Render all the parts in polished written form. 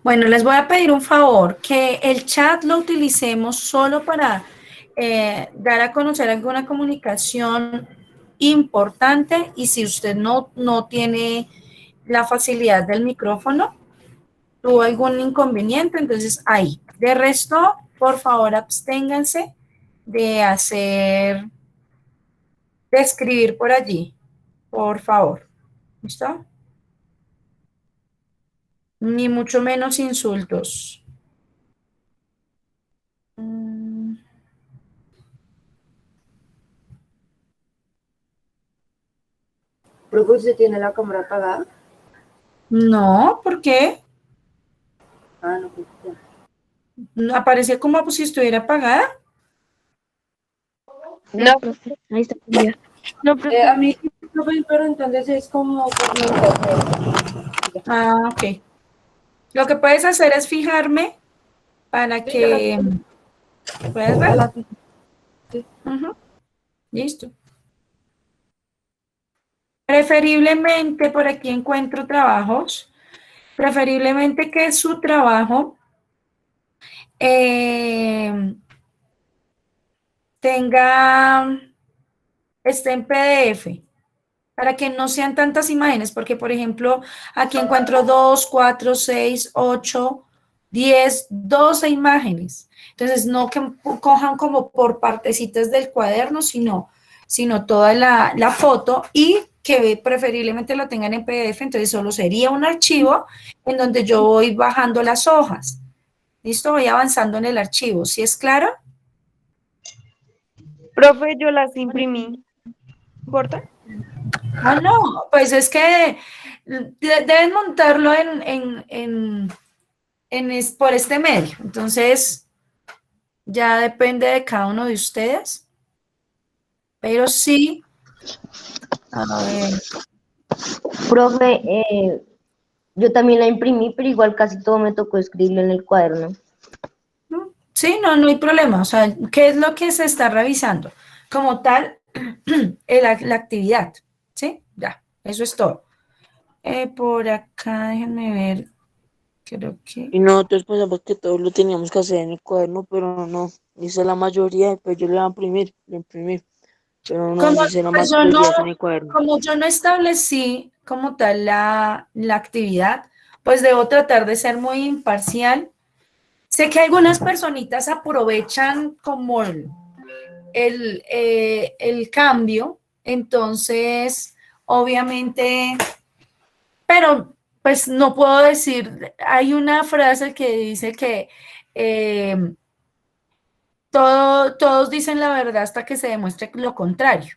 Bueno, les voy a pedir un favor, que el chat lo utilicemos solo para dar a conocer alguna comunicación importante y si usted no tiene la facilidad del micrófono, tuvo algún inconveniente, entonces ahí. De resto, por favor, absténganse de de escribir por allí, por favor. ¿Listo? Ni mucho menos insultos. Mm, Profe, ¿usted tiene la cámara apagada? No, ¿por qué? Ah, no, pues ya. Aparece como si estuviera apagada. No, profe, ahí está cambiado. No, A profe. mí, profe, pero entonces es como por mi internet. Ah, ok. Lo que puedes hacer es fijarme para Sí, ya la que tengo. puedas Ya ver. la tengo. Sí. Ujú, listo. Preferiblemente, por aquí encuentro trabajos, preferiblemente que su trabajo eh, tenga, esté en PDF, para que no sean tantas imágenes, porque por ejemplo, aquí encuentro 2, 4, 6, 8, 10, 12 imágenes. Entonces, no que cojan como por partecitas del cuaderno, sino toda la foto y que preferiblemente lo tengan en PDF, entonces solo sería un archivo en donde yo voy bajando las hojas. ¿Listo? Voy avanzando en el archivo. ¿Sí es claro? Profe, yo las imprimí. ¿Importa? Ah, no, pues es que deben montarlo por este medio. Entonces, ya depende de cada uno de ustedes. Pero sí, a ver. Profe, yo también la imprimí, pero igual casi todo me tocó escribirlo en el cuaderno. Sí, no hay problema. O sea, ¿qué es lo que se está revisando? Como tal, la actividad. ¿Sí? Ya, eso es todo. Por acá, déjenme ver. Creo que. Y nosotros pensamos que todo lo teníamos que hacer en el cuaderno, pero no. Hice la mayoría, pues yo le voy a imprimir, lo imprimí. Pero no, Como, hice la pues yo no, mayoría en el cuaderno. como yo no establecí como tal la actividad, pues debo tratar de ser muy imparcial. Sé que algunas personitas aprovechan como el cambio, entonces, obviamente, pero pues no puedo decir, hay una frase que dice que eh, todos dicen la verdad hasta que se demuestre lo contrario,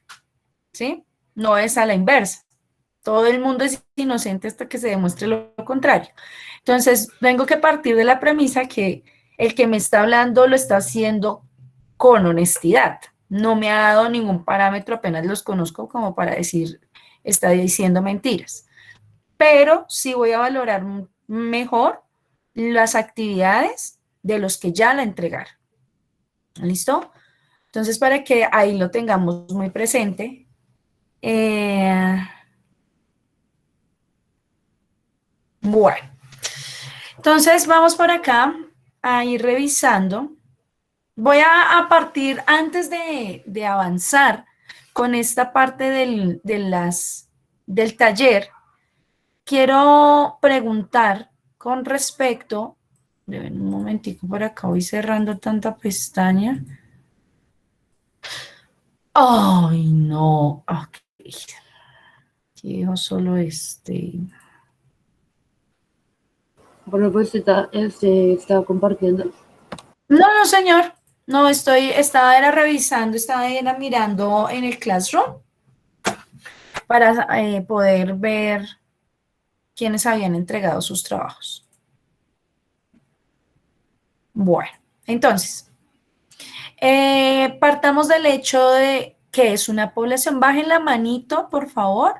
¿sí? No es a la inversa. Todo el mundo es inocente hasta que se demuestre lo contrario. Entonces, tengo que partir de la premisa que el que me está hablando lo está haciendo con honestidad. No me ha dado ningún parámetro, apenas los conozco como para decir, está diciendo mentiras. Pero sí voy a valorar mejor las actividades de los que ya la entregaron. ¿Listo? Entonces, para que ahí lo tengamos muy presente. Bueno, entonces vamos por acá a ir revisando. Voy a partir, antes de avanzar con esta parte del taller, quiero preguntar con respecto, deben un momentico por acá, voy cerrando tanta pestaña. Ay, no, ok. Quiero solo este. Bueno, pues está compartiendo. No, señor. No, era revisando, era mirando en el Classroom para poder ver quiénes habían entregado sus trabajos. Bueno, entonces, partamos del hecho de que es una población. Bajen la manito, por favor.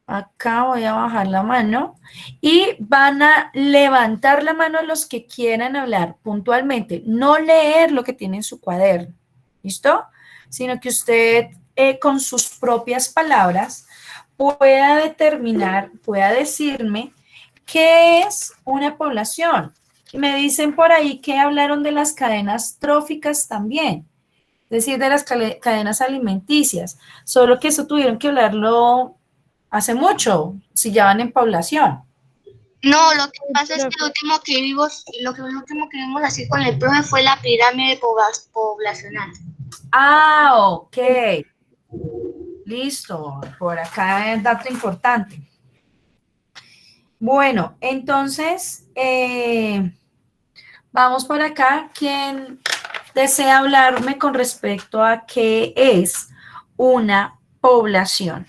Acá voy a bajar la mano y van a levantar la mano los que quieran hablar puntualmente, no leer lo que tiene en su cuaderno, ¿listo? Sino que usted con sus propias palabras pueda determinar, pueda decirme ¿Qué es una población? Me dicen por ahí que hablaron de las cadenas tróficas también, es decir, de las cadenas alimenticias, solo que eso tuvieron que hablarlo hace mucho, si ya van en población. No, lo que pasa es que Profe, lo último que vimos así con el profe fue la pirámide poblacional. Ah, ok, listo, por acá es dato importante. Bueno, entonces, vamos por acá. ¿Quién desea hablarme con respecto a qué es una población?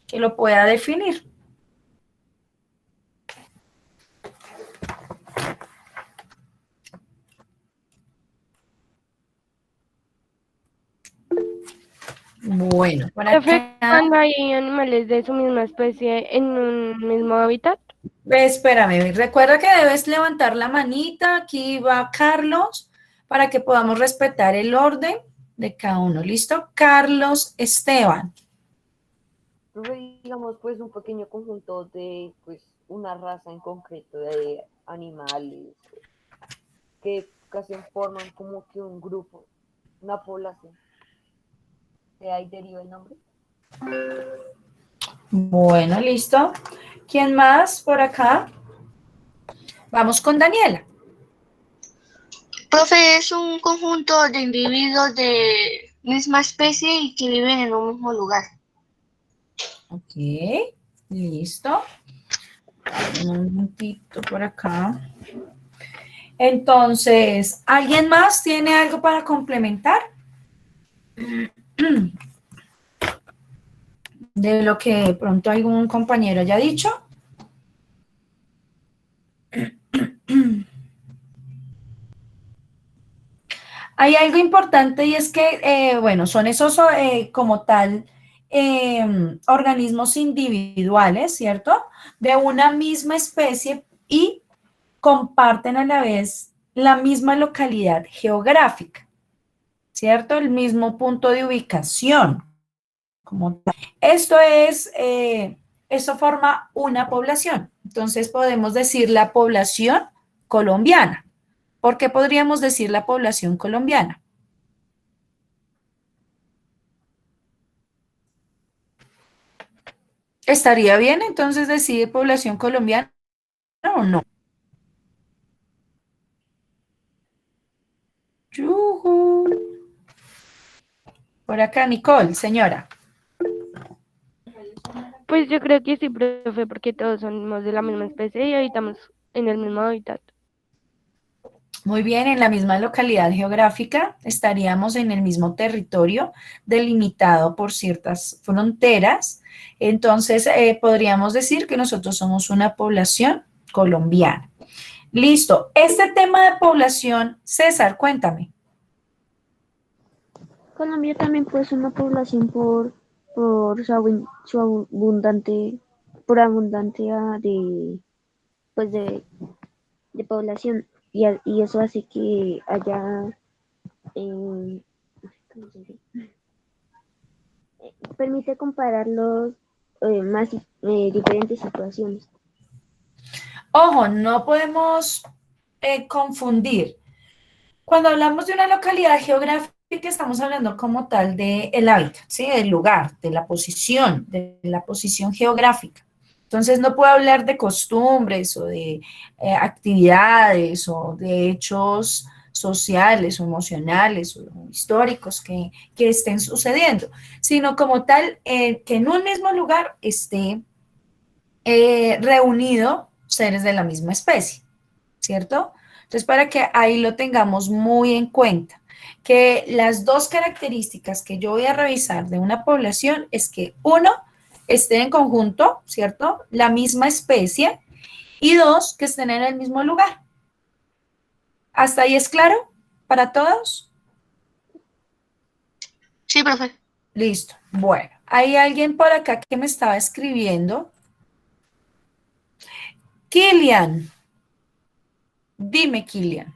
Que lo pueda definir. Bueno, por profe, acá, cuando hay animales de su misma especie en un mismo hábitat. espérame, recuerda que debes levantar la manita, aquí va Carlos, para que podamos respetar el orden de cada uno, ¿listo? Carlos Esteban. Profe, digamos, pues un pequeño conjunto de, pues, una raza en concreto de animales que casi forman como que un grupo, una población. De ahí deriva el nombre. Bueno, listo. ¿Quién más por acá? Vamos con Daniela. Profe, es un conjunto de individuos de misma especie y que viven en un mismo lugar. Ok, listo. Un momentito por acá. Entonces, ¿alguien más tiene algo para complementar? De lo que de pronto algún compañero haya dicho. Hay algo importante y es que, bueno, son esos como tal organismos individuales, ¿cierto? De una misma especie y comparten a la vez la misma localidad geográfica, ¿cierto? El mismo punto de ubicación. Como tal. Esto forma una población. Entonces podemos decir la población colombiana. ¿Por qué podríamos decir la población colombiana? ¿Estaría bien entonces decir población colombiana o no? Yujú. Por acá, Nicole, señora. Pues yo creo que sí, profe, porque todos somos de la misma especie y habitamos en el mismo hábitat. Muy bien, en la misma localidad geográfica estaríamos en el mismo territorio delimitado por ciertas fronteras. Entonces, podríamos decir que nosotros somos una población colombiana. Listo. Este tema de población, César, cuéntame. Colombia también puede ser una población por su abundante, por abundancia pues de población y eso hace que haya, eh, ¿cómo se dice? Permite comparar los diferentes situaciones. Ojo, no podemos confundir. Cuando hablamos de una localidad geográfica, estamos hablando como tal del hábitat, ¿sí? Del lugar, de la posición geográfica. Entonces, no puedo hablar de costumbres o de actividades o de hechos sociales o emocionales o históricos que estén sucediendo, sino como tal que en un mismo lugar esté reunido seres de la misma especie, ¿cierto? Entonces, para que ahí lo tengamos muy en cuenta, que las dos características que yo voy a revisar de una población es que uno, esté en conjunto, ¿cierto? La misma especie y dos, que estén en el mismo lugar. ¿Hasta ahí es claro para todos? Sí, profe. Listo. Bueno, hay alguien por acá que me estaba escribiendo. Kilian, dime, Kilian.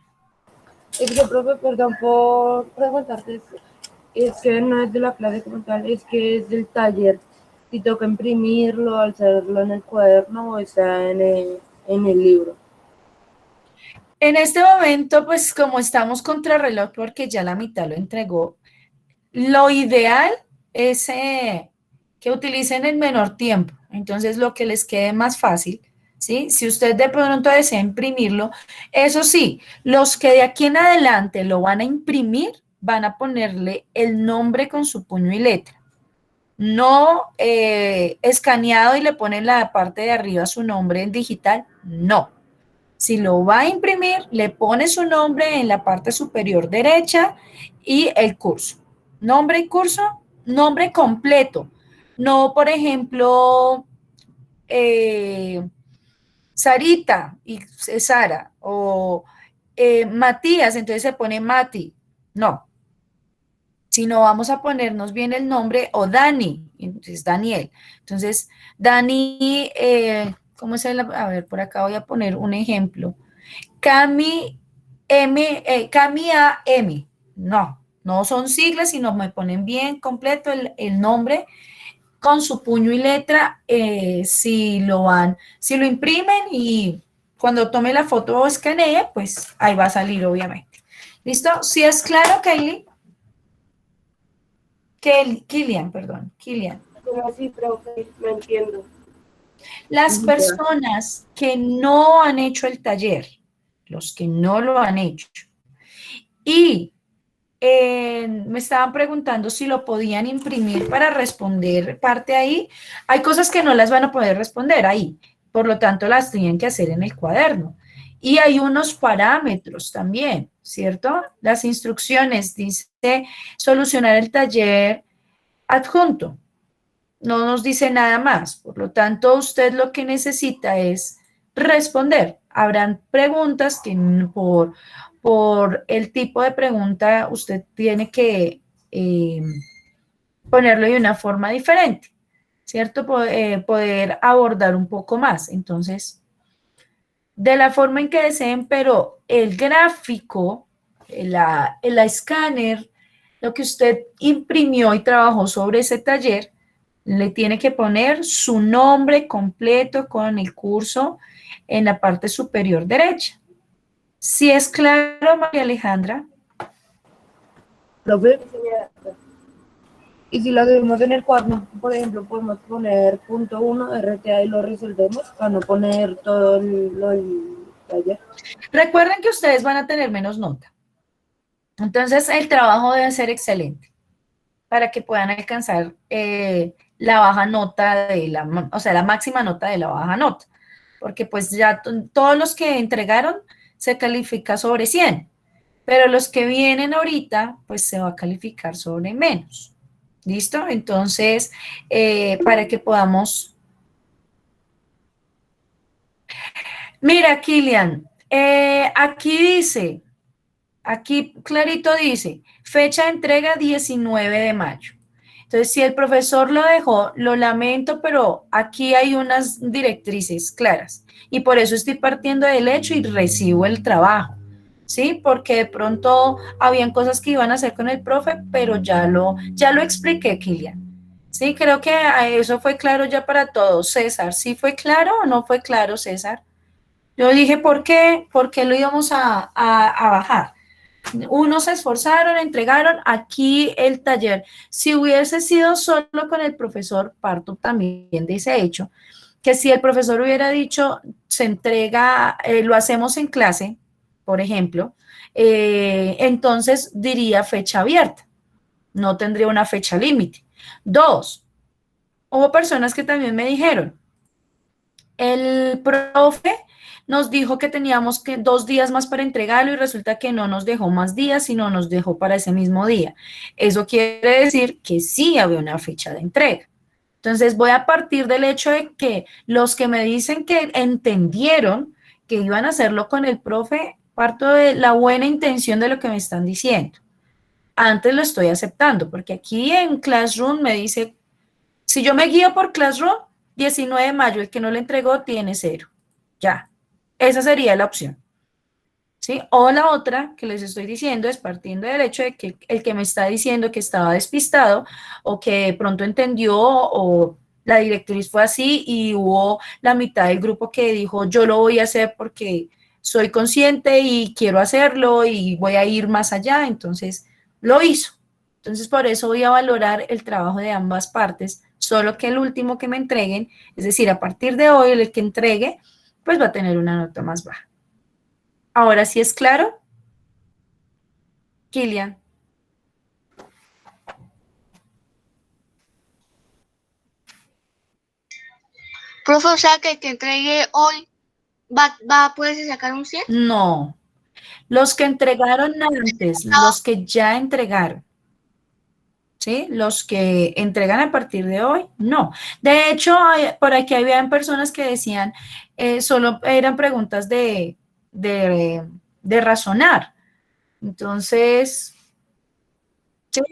Es que, profe, perdón por preguntarte, es que no es de la clase como tal, es que es del taller. si toca imprimirlo, hacerlo en el cuaderno o está en el libro. En este momento, pues como estamos contra reloj porque ya la mitad lo entregó, lo ideal es que utilicen el menor tiempo. Entonces, lo que les quede más fácil, ¿sí? Si usted de pronto desea imprimirlo, eso sí, los que de aquí en adelante lo van a imprimir, van a ponerle el nombre con su puño y letra. No escaneado y le ponen la parte de arriba su nombre en digital, no. Si lo va a imprimir, le pone su nombre en la parte superior derecha y el curso. Nombre y curso, nombre completo. No, por ejemplo, Sarita y Sara o Matías, entonces se pone Mati. No, sino vamos a ponernos bien el nombre o Dani, entonces Daniel. Entonces, Dani, ¿cómo es el? A ver, por acá voy a poner un ejemplo. Cami Cami A M. No, no son siglas, sino me ponen bien completo el nombre con su puño y letra, si lo imprimen y cuando tome la foto o escanee, pues ahí va a salir, obviamente. ¿Listo? Si es claro, Kaylee. Kilian, perdón, Kilian. ¿Cómo así, profe? No entiendo. Las personas que no han hecho el taller, los que no lo han hecho, y me estaban preguntando si lo podían imprimir para responder parte ahí. Hay cosas que no las van a poder responder ahí, por lo tanto las tienen que hacer en el cuaderno. Y hay unos parámetros también, ¿cierto? Las instrucciones dice solucionar el taller adjunto. No nos dice nada más, por lo tanto usted lo que necesita es responder. Habrán preguntas que por el tipo de pregunta usted tiene que ponerlo de una forma diferente, ¿cierto? Poder abordar un poco más. Entonces, de la forma en que deseen, pero el gráfico, el escáner, lo que usted imprimió y trabajó sobre ese taller, le tiene que poner su nombre completo con el curso en la parte superior derecha. Si es claro, María Alejandra. Profe, y si lo hacemos en el cuaderno, por ejemplo, podemos poner punto 1, RTA y lo resolvemos, para no poner todo el taller. Recuerden que ustedes van a tener menos nota. Entonces, el trabajo debe ser excelente para que puedan alcanzar la baja nota la máxima nota de la baja nota. Porque pues ya todos los que entregaron se califica sobre 100, pero los que vienen ahorita, pues se va a calificar sobre menos. ¿Listo? Entonces, para que podamos... Mira, Kilian, aquí clarito dice, fecha de entrega 19 de mayo. Entonces, si el profesor lo dejó, lo lamento, pero aquí hay unas directrices claras. Y por eso estoy partiendo del hecho y recibo el trabajo, ¿sí? Porque de pronto habían cosas que iban a hacer con el profe, pero ya lo expliqué, Kilian. Sí, creo que eso fue claro ya para todos. César, ¿sí fue claro o no fue claro, César? Yo dije, ¿por qué lo íbamos a bajar? Unos se esforzaron, entregaron aquí el taller. Si hubiese sido solo con el profesor, parto también de ese hecho, que si el profesor hubiera dicho, se entrega, lo hacemos en clase, por ejemplo, entonces diría fecha abierta, no tendría una fecha límite. Dos, hubo personas que también me dijeron, el profe nos dijo que teníamos que 2 días más para entregarlo y resulta que no nos dejó más días, sino nos dejó para ese mismo día. Eso quiere decir que sí había una fecha de entrega. Entonces voy a partir del hecho de que los que me dicen que entendieron que iban a hacerlo con el profe, parto de la buena intención de lo que me están diciendo. Antes lo estoy aceptando, porque aquí en Classroom me dice, si yo me guío por Classroom, 19 de mayo, el que no le entregó tiene 0. Ya. Esa sería la opción, ¿sí? O la otra que les estoy diciendo es partiendo del hecho de que el que me está diciendo que estaba despistado o que de pronto entendió o la directriz fue así y hubo la mitad del grupo que dijo, yo lo voy a hacer porque soy consciente y quiero hacerlo y voy a ir más allá, entonces lo hizo. Entonces por eso voy a valorar el trabajo de ambas partes, solo que el último que me entreguen, es decir, a partir de hoy el que entregue, pues va a tener una nota más baja. Ahora sí es claro, Kilian. Profe, o sea que el que entregue hoy va a poderse sacar un 100. No, los que entregaron antes, los que ya entregaron, ¿sí? Los que entregan a partir de hoy, no. De hecho, por aquí habían personas que decían, solo eran preguntas de razonar. Entonces, sí.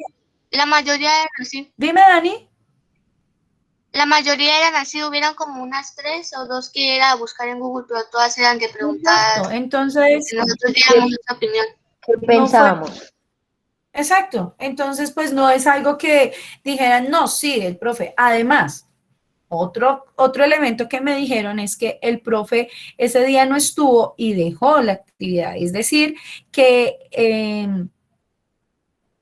La mayoría eran así. Dime, Dani. La mayoría eran así, hubieran como unas 3 o 2 que era buscar en Google, pero todas eran de preguntar. Exacto, entonces, Que nosotros diéramos nuestra opinión. ¿Qué fue- pensábamos? exacto, entonces pues no es algo que dijeran, no, sí, el profe. Además, otro elemento que me dijeron es que el profe ese día no estuvo y dejó la actividad. Es decir, que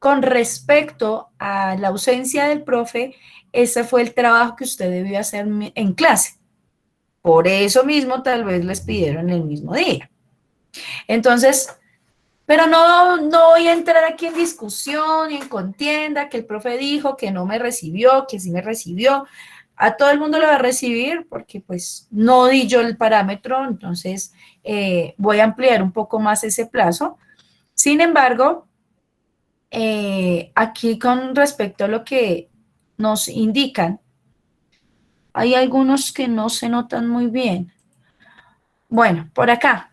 con respecto a la ausencia del profe, ese fue el trabajo que usted debió hacer en clase. Por eso mismo tal vez les pidieron el mismo día. Entonces, pero no voy a entrar aquí en discusión y en contienda, que el profe dijo que no me recibió, que sí me recibió. A todo el mundo lo va a recibir porque pues no di yo el parámetro, entonces voy a ampliar un poco más ese plazo. Sin embargo, aquí con respecto a lo que nos indican, hay algunos que no se notan muy bien. Bueno, por acá.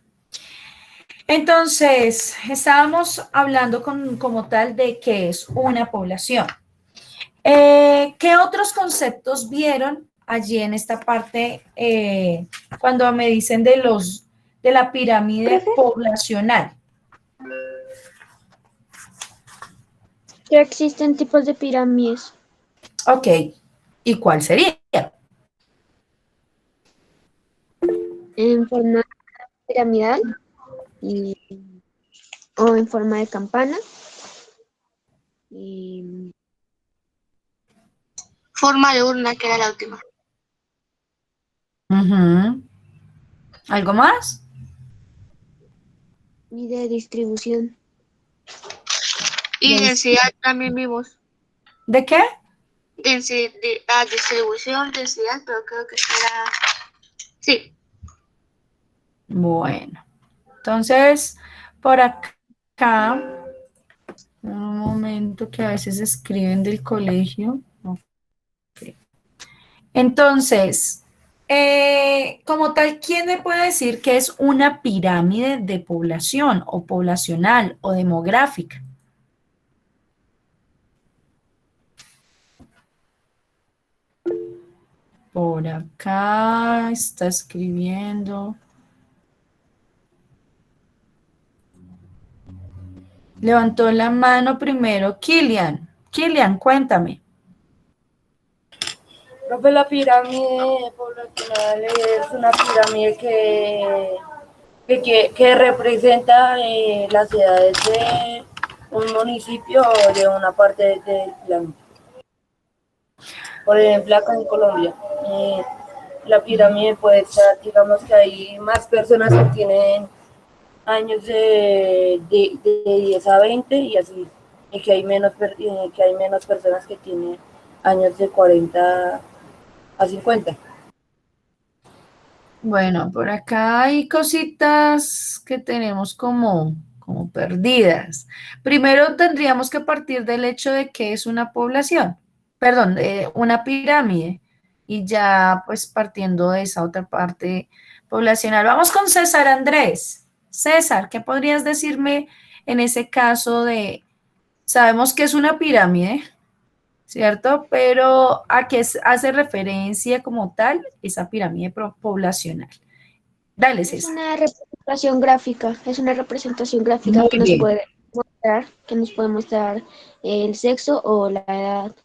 Entonces, estábamos hablando como tal de qué es una población. ¿Qué otros conceptos vieron allí en esta parte cuando me dicen de la pirámide poblacional? Que existen tipos de pirámides. Ok, ¿y cuál sería? En forma piramidal y, o en forma de campana. Y Forma de urna, que era la última. Ujú. ¿Algo más? y de distribución. Y Ya densidad también vimos. ¿De qué? Distribución, densidad, pero creo que será. Sí. Bueno, entonces, por acá, un momento que a veces escriben del colegio. Ok. Entonces, como tal, ¿quién me puede decir que es una pirámide de población o poblacional o demográfica? Por acá está escribiendo. Levantó la mano primero Kilian. Kilian, cuéntame. Profe, la pirámide poblacional es una pirámide que representa las ciudades de un municipio o de una parte del planeta. Por ejemplo, acá en Colombia, la pirámide puede estar, digamos que hay más personas que tienen años de 10 a 20 y así, y que hay menos personas que tienen años de 40 a 50. Bueno, por acá hay cositas que tenemos como perdidas. Primero tendríamos que partir del hecho de que es una población, perdón, una pirámide, y ya pues partiendo de esa otra parte poblacional. Vamos con César Andrés. César, ¿qué podrías decirme en ese caso sabemos que es una pirámide, ¿cierto? Pero ¿a qué hace referencia como tal esa pirámide poblacional? Dale, Es César. una representación gráfica, Muy que nos bien. puede mostrar el sexo o la edad.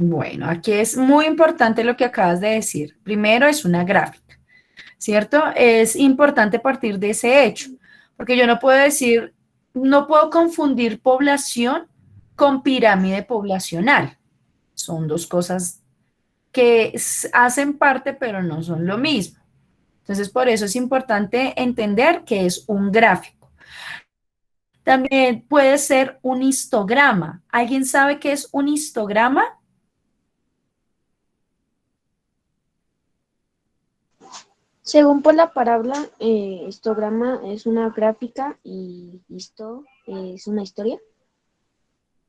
Bueno, aquí es muy importante lo que acabas de decir. Primero es una gráfica, ¿cierto? Es importante partir de ese hecho, porque yo no puedo decir, no puedo confundir población con pirámide poblacional. Son dos cosas que hacen parte, pero no son lo mismo. Entonces, por eso es importante entender que es un gráfico. También puede ser un histograma. ¿Alguien sabe qué es un histograma? Según por la palabra, histograma es una gráfica y histo es una historia.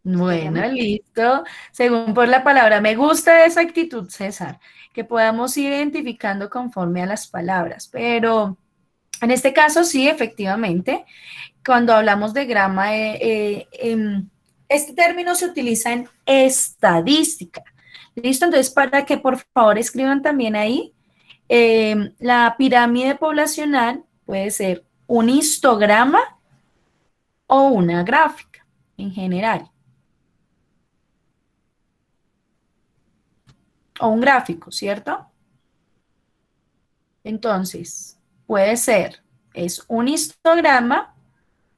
Bueno, Histograma. listo. Según por la palabra, me gusta esa actitud, César, que podamos ir identificando conforme a las palabras, pero en este caso sí, efectivamente, cuando hablamos de grama, este término se utiliza en estadística. ¿Listo? Entonces, para que por favor escriban también ahí, la pirámide poblacional puede ser un histograma o una gráfica en general. O un gráfico, ¿cierto? Entonces, puede ser, es un histograma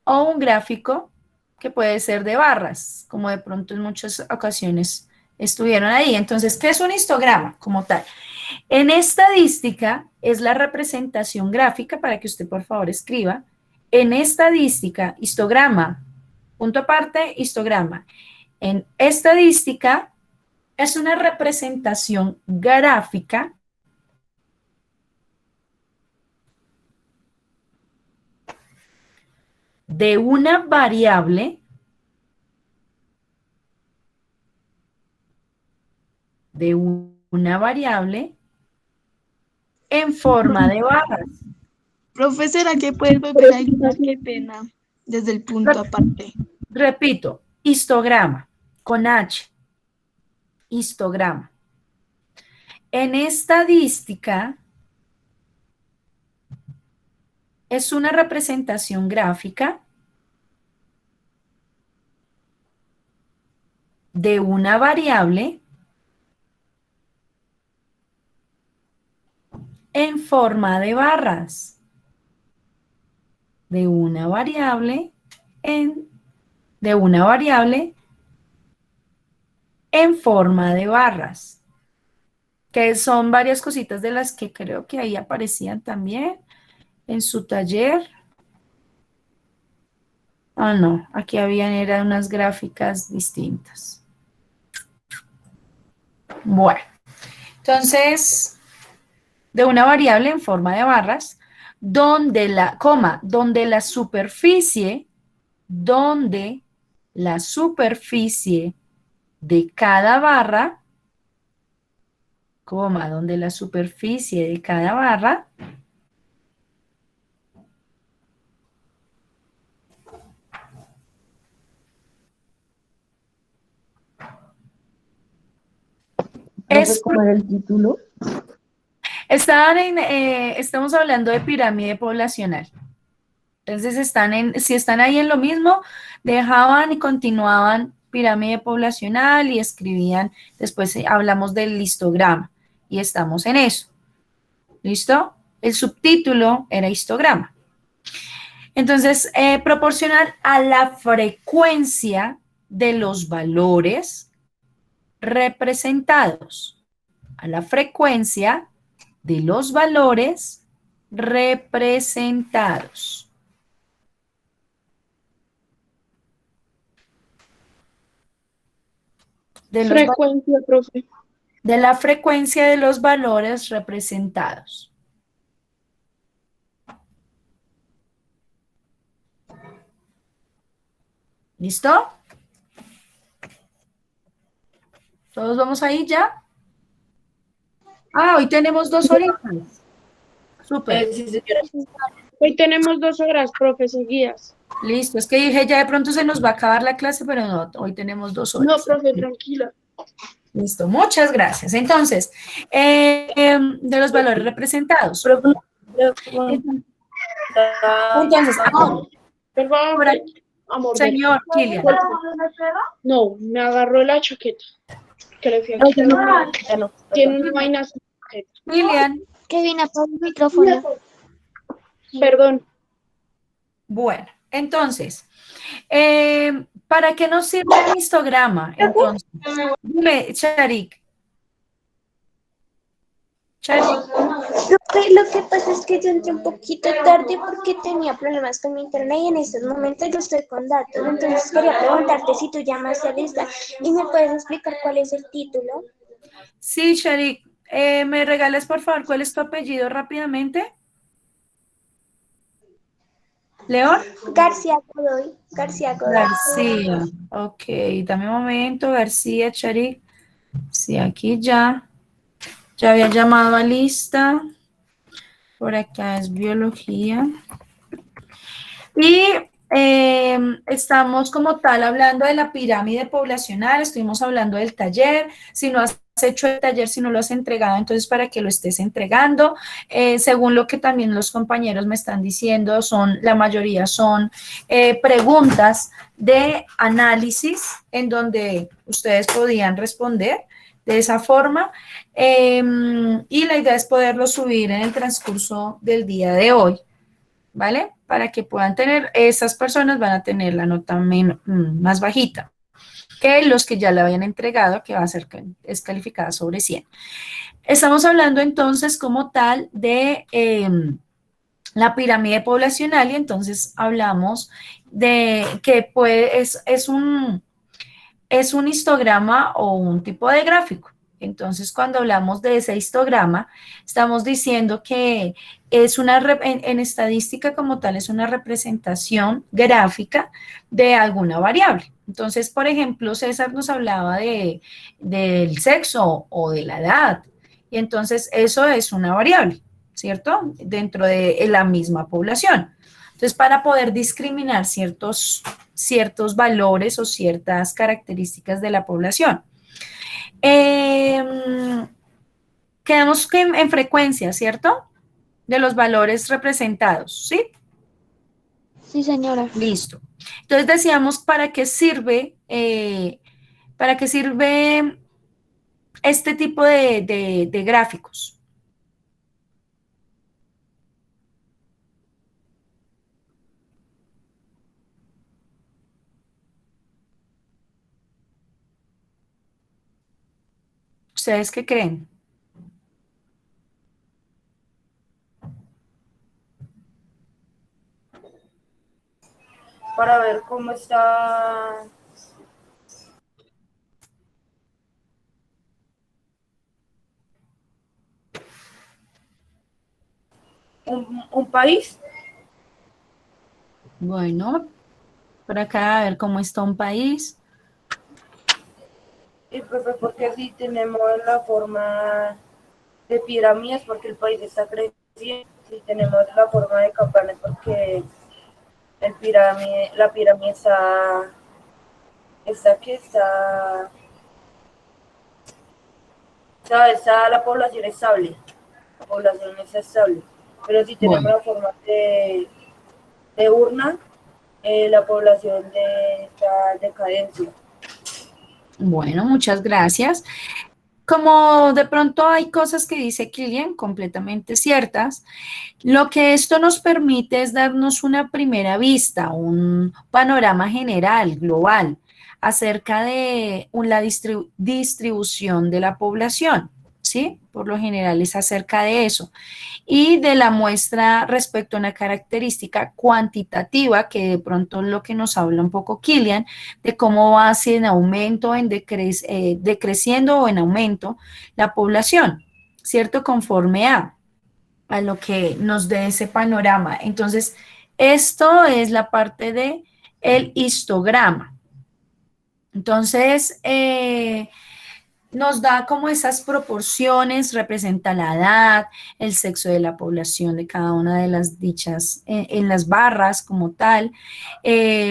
o un gráfico que puede ser de barras, como de pronto en muchas ocasiones estuvieron ahí. Entonces, ¿qué es un histograma como tal? En estadística es la representación gráfica, para que usted por favor escriba. En estadística, histograma, punto aparte, histograma. En estadística es una representación gráfica de una variable en forma de barras. Profe, ¿será que puedes volver a editar? Qué pena. Desde el punto aparte. Repito, histograma, con H, histograma. En estadística es una representación gráfica de una variable en forma de barras. De una variable en forma de barras. Que son varias cositas de las que creo que ahí aparecían también en su taller. Ah, no, aquí eran unas gráficas distintas. Bueno, entonces, de una variable en forma de barras, donde la superficie de cada barra, donde la superficie de cada barra Profe, ¿cómo era el título? estamos hablando de pirámide poblacional. Entonces, si están ahí en lo mismo, dejaban y continuaban pirámide poblacional y escribían, después hablamos del histograma y estamos en eso. ¿Listo? El subtítulo era histograma. Entonces, proporcional a la frecuencia de los valores representados. A la frecuencia de los valores representados. Frecuencia, profe. De la frecuencia de los valores representados. ¿Listo? ¿Todos vamos ahí ya? Ah, hoy tenemos 2 horitas. Súper. Sí, señora. Hoy tenemos 2 horas, profe, seguidas. Listo, es que dije ya de pronto se nos va a acabar la clase, pero no, hoy tenemos 2 horas. No, profe, tranquila. Listo, muchas gracias. Entonces, de los valores representados. Entonces, Por favor, amor. señor Kilian. No, me agarró la chaqueta. Creo que No, aquí ya no. tiene una vaina. Lilian, Kevin, apaga el micrófono. Perdón. bueno, entonces, ¿para qué nos sirve el histograma? Entonces, dime, Charik. Charik, Profe, lo que pasa es que yo entré un poquito tarde porque tenía problemas con mi internet y en estos momentos yo estoy con datos. Entonces quería preguntarte si tú llamas a lista y me puedes explicar cuál es el título. sí, Charik, ¿me regalas por favor cuál es tu apellido rápidamente? ¿León? García Godoy. García Godoy. García, ok, dame un momento, García, Charik, sí, aquí ya había llamado a lista, por acá es biología, y estamos como tal hablando de la pirámide poblacional, estuvimos hablando del taller, si no has hecho el taller, si no lo has entregado, entonces para que lo estés entregando, según lo que también los compañeros me están diciendo, la mayoría son preguntas de análisis en donde ustedes podían responder de esa forma, y la idea es poderlo subir en el transcurso del día de hoy, ¿vale? Para que puedan tener, esas personas van a tener la nota más bajita que los que ya la habían entregado, que va a ser, es calificada sobre 100. Estamos hablando entonces como tal de la pirámide poblacional y entonces hablamos de que es un histograma o un tipo de gráfico. Entonces, cuando hablamos de ese histograma, estamos diciendo que es en estadística como tal, es una representación gráfica de alguna variable. Entonces, por ejemplo, César nos hablaba del sexo o de la edad, y entonces eso es una variable, ¿cierto? Dentro de la misma población. Entonces, para poder discriminar ciertos valores o ciertas características de la población. Quedamos en frecuencia, ¿cierto? De los valores representados, ¿sí? Sí, señora. Listo. Entonces decíamos para qué sirve este tipo de gráficos. ¿Ustedes qué creen? Para ver cómo está un país. Bueno, por acá a ver cómo está un país. Y profe, porque si tenemos la forma de pirámides, porque el país está creciendo. Si tenemos la forma de campanas, porque la pirámide está la población estable. La población está estable. Pero si tenemos Bueno. la forma de urna, la población está en decadencia. Bueno, muchas gracias. Como de pronto hay cosas que dice Kilian completamente ciertas, lo que esto nos permite es darnos una primera vista, un panorama general, global, acerca de la distribución de la población, ¿sí? Por lo general es acerca de eso. Y de la muestra respecto a una característica cuantitativa, que de pronto es lo que nos habla un poco Kilian, de cómo va así en aumento, decreciendo o en aumento la población, ¿cierto? Conforme a lo que nos dé ese panorama. Entonces, esto es la parte de el histograma. Entonces, nos da como esas proporciones, representa la edad, el sexo de la población de cada una de las dichas, en las barras como tal.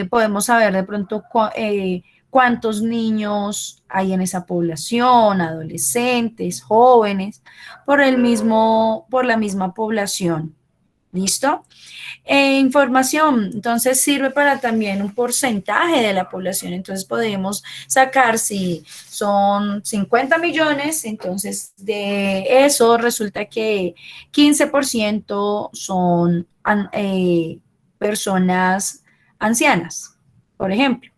Podemos saber de pronto cuántos niños hay en esa población, adolescentes, jóvenes, por la misma población. ¿Listo? Información, entonces sirve para también un porcentaje de la población, entonces podemos sacar si son 50 millones, entonces de eso resulta que 15% son personas ancianas, por ejemplo.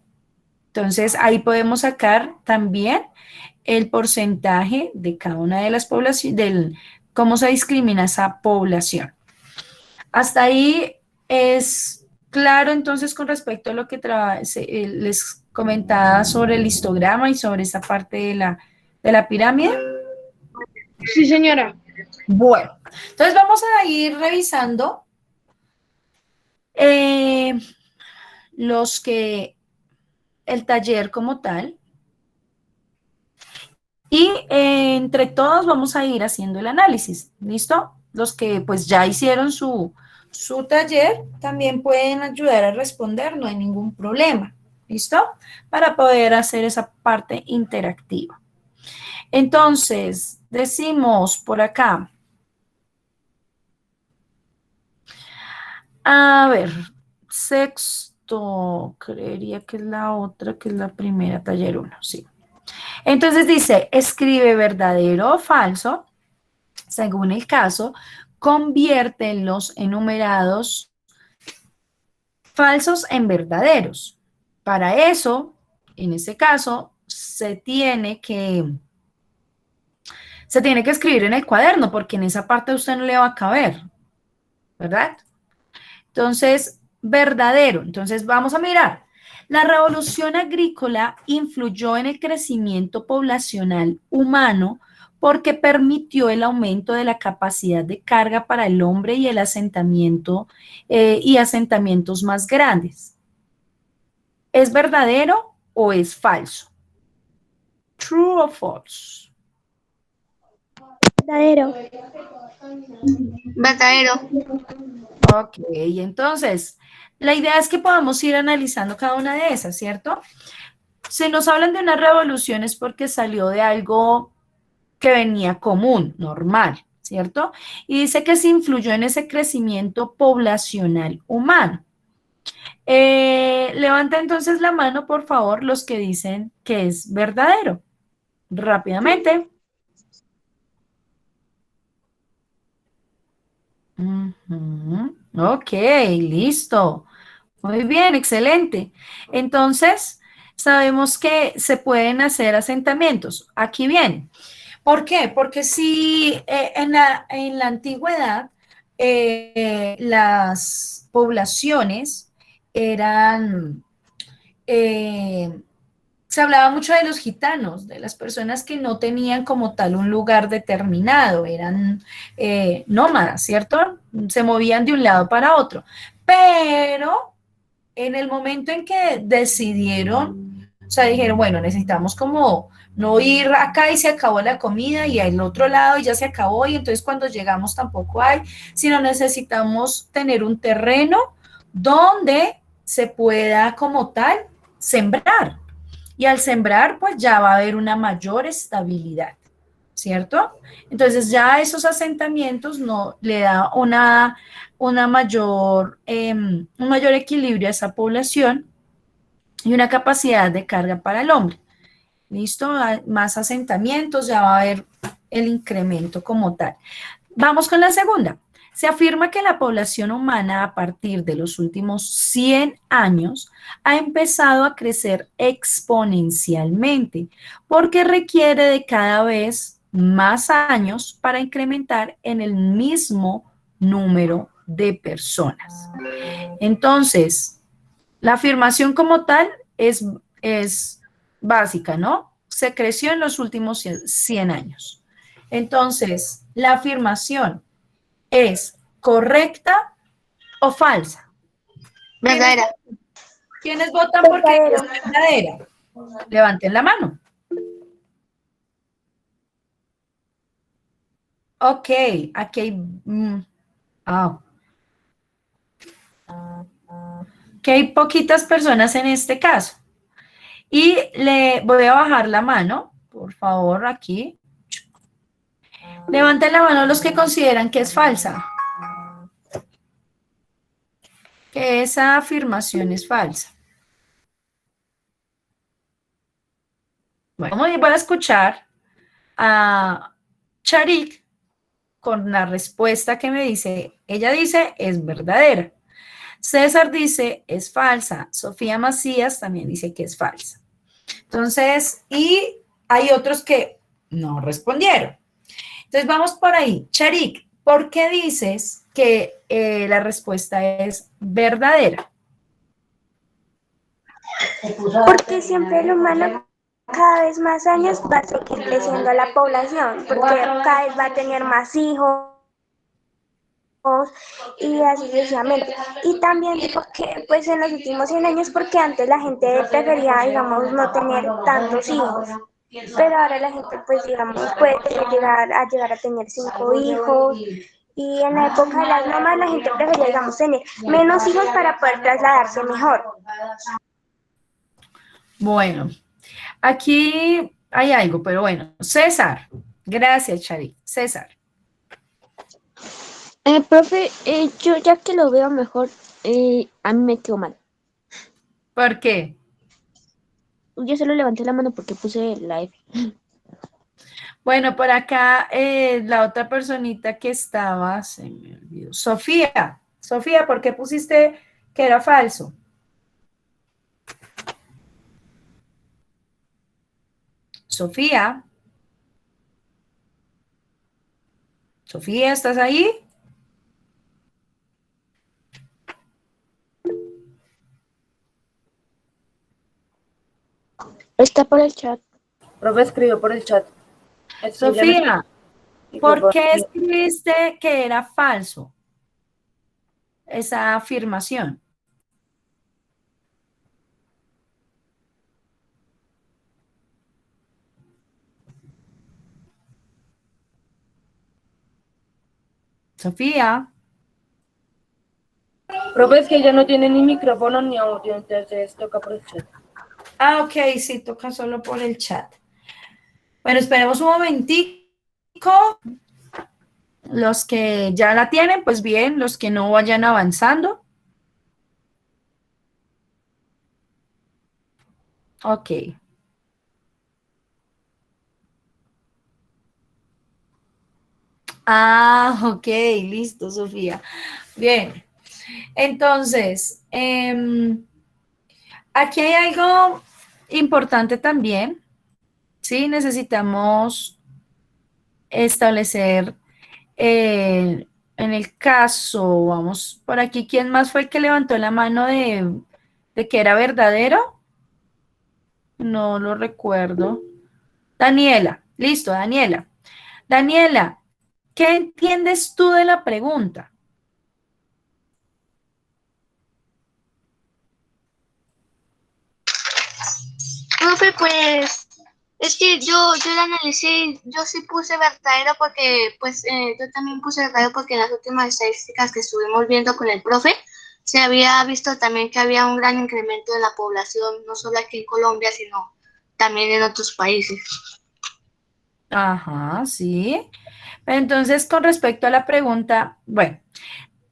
Entonces ahí podemos sacar también el porcentaje de cada una de las poblaciones, cómo se discrimina esa población. Hasta ahí es claro entonces con respecto a lo que les comentaba sobre el histograma y sobre esa parte de la pirámide. Sí, señora. Bueno, entonces vamos a ir revisando el taller como tal. Y entre todos vamos a ir haciendo el análisis, ¿listo? Los que pues ya hicieron su taller también pueden ayudar a responder, no hay ningún problema, ¿listo? Para poder hacer esa parte interactiva. Entonces, decimos por acá, a ver, sexto, creería que es la otra, que es la primera, taller 1, sí. Entonces dice, escribe verdadero o falso, según el caso, convierte los enumerados falsos en verdaderos. Para eso, en este caso, se tiene que escribir en el cuaderno, porque en esa parte a usted no le va a caber, ¿verdad? Entonces, verdadero. Entonces, vamos a mirar. La revolución agrícola influyó en el crecimiento poblacional humano porque permitió el aumento de la capacidad de carga para el hombre y el asentamiento y asentamientos más grandes. ¿Es verdadero o es falso? True or false? Verdadero. Verdadero. Ok, entonces, la idea es que podamos ir analizando cada una de esas, ¿cierto? Si nos hablan de una revolución es porque salió de algo que venía común, normal, ¿cierto? Y dice que se influyó en ese crecimiento poblacional humano. Levanta entonces la mano, por favor, los que dicen que es verdadero. Rápidamente. Ok, listo. Muy bien, excelente. Entonces, sabemos que se pueden hacer asentamientos. Aquí viene. ¿Por qué? Porque si en la antigüedad las poblaciones eran, se hablaba mucho de los gitanos, de las personas que no tenían como tal un lugar determinado, eran nómadas, ¿cierto? Se movían de un lado para otro. Pero en el momento en que decidieron, o sea, dijeron, bueno, necesitamos como no ir acá y se acabó la comida y al otro lado y ya se acabó y entonces cuando llegamos tampoco hay, sino necesitamos tener un terreno donde se pueda como tal sembrar. Y al sembrar, pues ya va a haber una mayor estabilidad, ¿cierto? Entonces ya esos asentamientos no le da un mayor equilibrio a esa población y una capacidad de carga para el hombre. ¿Listo? Más asentamientos, ya va a haber el incremento como tal. Vamos con la segunda. Se afirma que la población humana a partir de los últimos 100 años ha empezado a crecer exponencialmente porque requiere de cada vez más años para incrementar en el mismo número de personas. Entonces, la afirmación como tal es básica, ¿no? Se creció en los últimos 100 años. Entonces, la afirmación ¿es correcta o falsa? Verdadera. ¿Quiénes votan porque es verdadera? Levanten la mano. Ok, aquí hay... que hay poquitas personas en este caso. Y le voy a bajar la mano, por favor, aquí. Levanten la mano los que consideran que es falsa. que esa afirmación es falsa. Bueno, voy a escuchar a Charik con la respuesta que me dice. Ella dice, es verdadera. César dice, es falsa. Sofía Macías también dice que es falsa. Entonces, y hay otros que no respondieron. Entonces, vamos por ahí. Charik, ¿por qué dices que la respuesta es verdadera? Porque siempre el humano cada vez más años va a seguir creciendo la población, porque cada vez va a tener más hijos y así sucesivamente. Y también digo que pues en los últimos 100 años, porque antes la gente prefería, digamos, no tener tantos hijos, pero ahora la gente pues digamos puede llegar a tener 5 hijos. Y en la época de las mamás la gente prefería, digamos, tener menos hijos para poder trasladarse mejor. Bueno, aquí hay algo, pero bueno. César, gracias, Charik. César. Profe, yo ya que lo veo mejor, a mí me quedó mal. ¿Por qué? Yo solo levanté la mano porque puse la F. Bueno, por acá la otra personita que estaba, se me olvidó. Sofía. Sofía, ¿por qué pusiste que era falso? Sofía. Sofía, ¿estás ahí? Está por el chat. Profe escribió por el chat. Sofía, ¿por qué escribiste que era falso esa afirmación? Sofía. Profe, es que ella no tiene ni micrófono ni audio, entonces toca por el chat. Ah, ok, sí, toca solo por el chat. Bueno, esperemos un momentico. Los que ya la tienen, pues bien, los que no vayan avanzando. Ok. Ah, ok, listo, Sofía. Bien. Entonces, aquí hay algo importante también. Sí, necesitamos establecer en el caso, vamos por aquí, ¿quién más fue el que levantó la mano de que era verdadero? No lo recuerdo. Daniela, listo, Daniela. Daniela, ¿qué entiendes tú de la pregunta? Profe, pues es que yo la analicé, yo sí puse verdadero porque, pues yo también puse verdadero porque en las últimas estadísticas que estuvimos viendo con el profe, se había visto también que había un gran incremento de la población, no solo aquí en Colombia, sino también en otros países. Ajá, sí. Entonces, con respecto a la pregunta, bueno,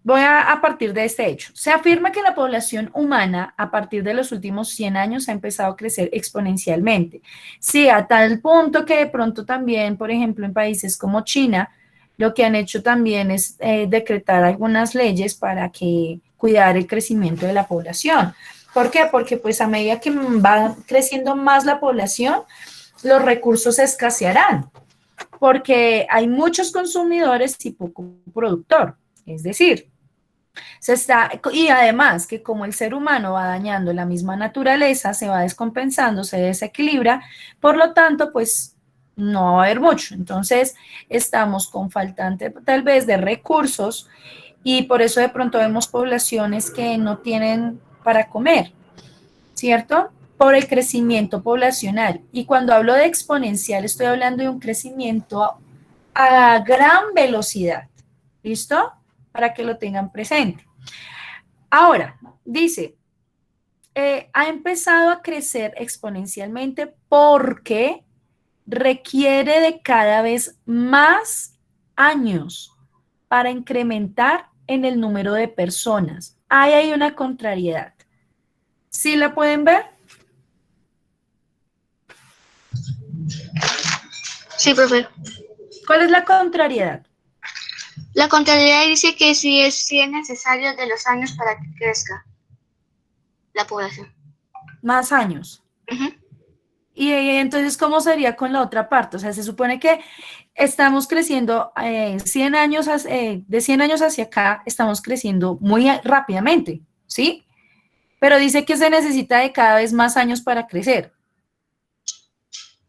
voy a partir de este hecho. Se afirma que la población humana a partir de los últimos 100 años ha empezado a crecer exponencialmente. Sí, a tal punto que de pronto también, por ejemplo, en países como China, lo que han hecho también es decretar algunas leyes para que cuidar el crecimiento de la población. ¿Por qué? Porque pues a medida que va creciendo más la población, los recursos escasearán, porque hay muchos consumidores y poco productor. Es decir, y además que como el ser humano va dañando la misma naturaleza, se va descompensando, se desequilibra, por lo tanto, pues no va a haber mucho. Entonces, estamos con faltante tal vez de recursos y por eso de pronto vemos poblaciones que no tienen para comer, ¿cierto? Por el crecimiento poblacional. Y cuando hablo de exponencial, estoy hablando de un crecimiento a gran velocidad. ¿Listo? Para que lo tengan presente. Ahora, dice, ha empezado a crecer exponencialmente porque requiere de cada vez más años para incrementar en el número de personas. ahí hay una contrariedad. ¿Sí la pueden ver? Sí, profe. ¿Cuál es la contrariedad? La contrariedad dice que si es necesario de los años para que crezca la población. Más años. Ujú. Y entonces, ¿cómo sería con la otra parte? O sea, se supone que estamos creciendo 100 años, de 100 años hacia acá, estamos creciendo muy rápidamente, ¿sí? Pero dice que se necesita de cada vez más años para crecer.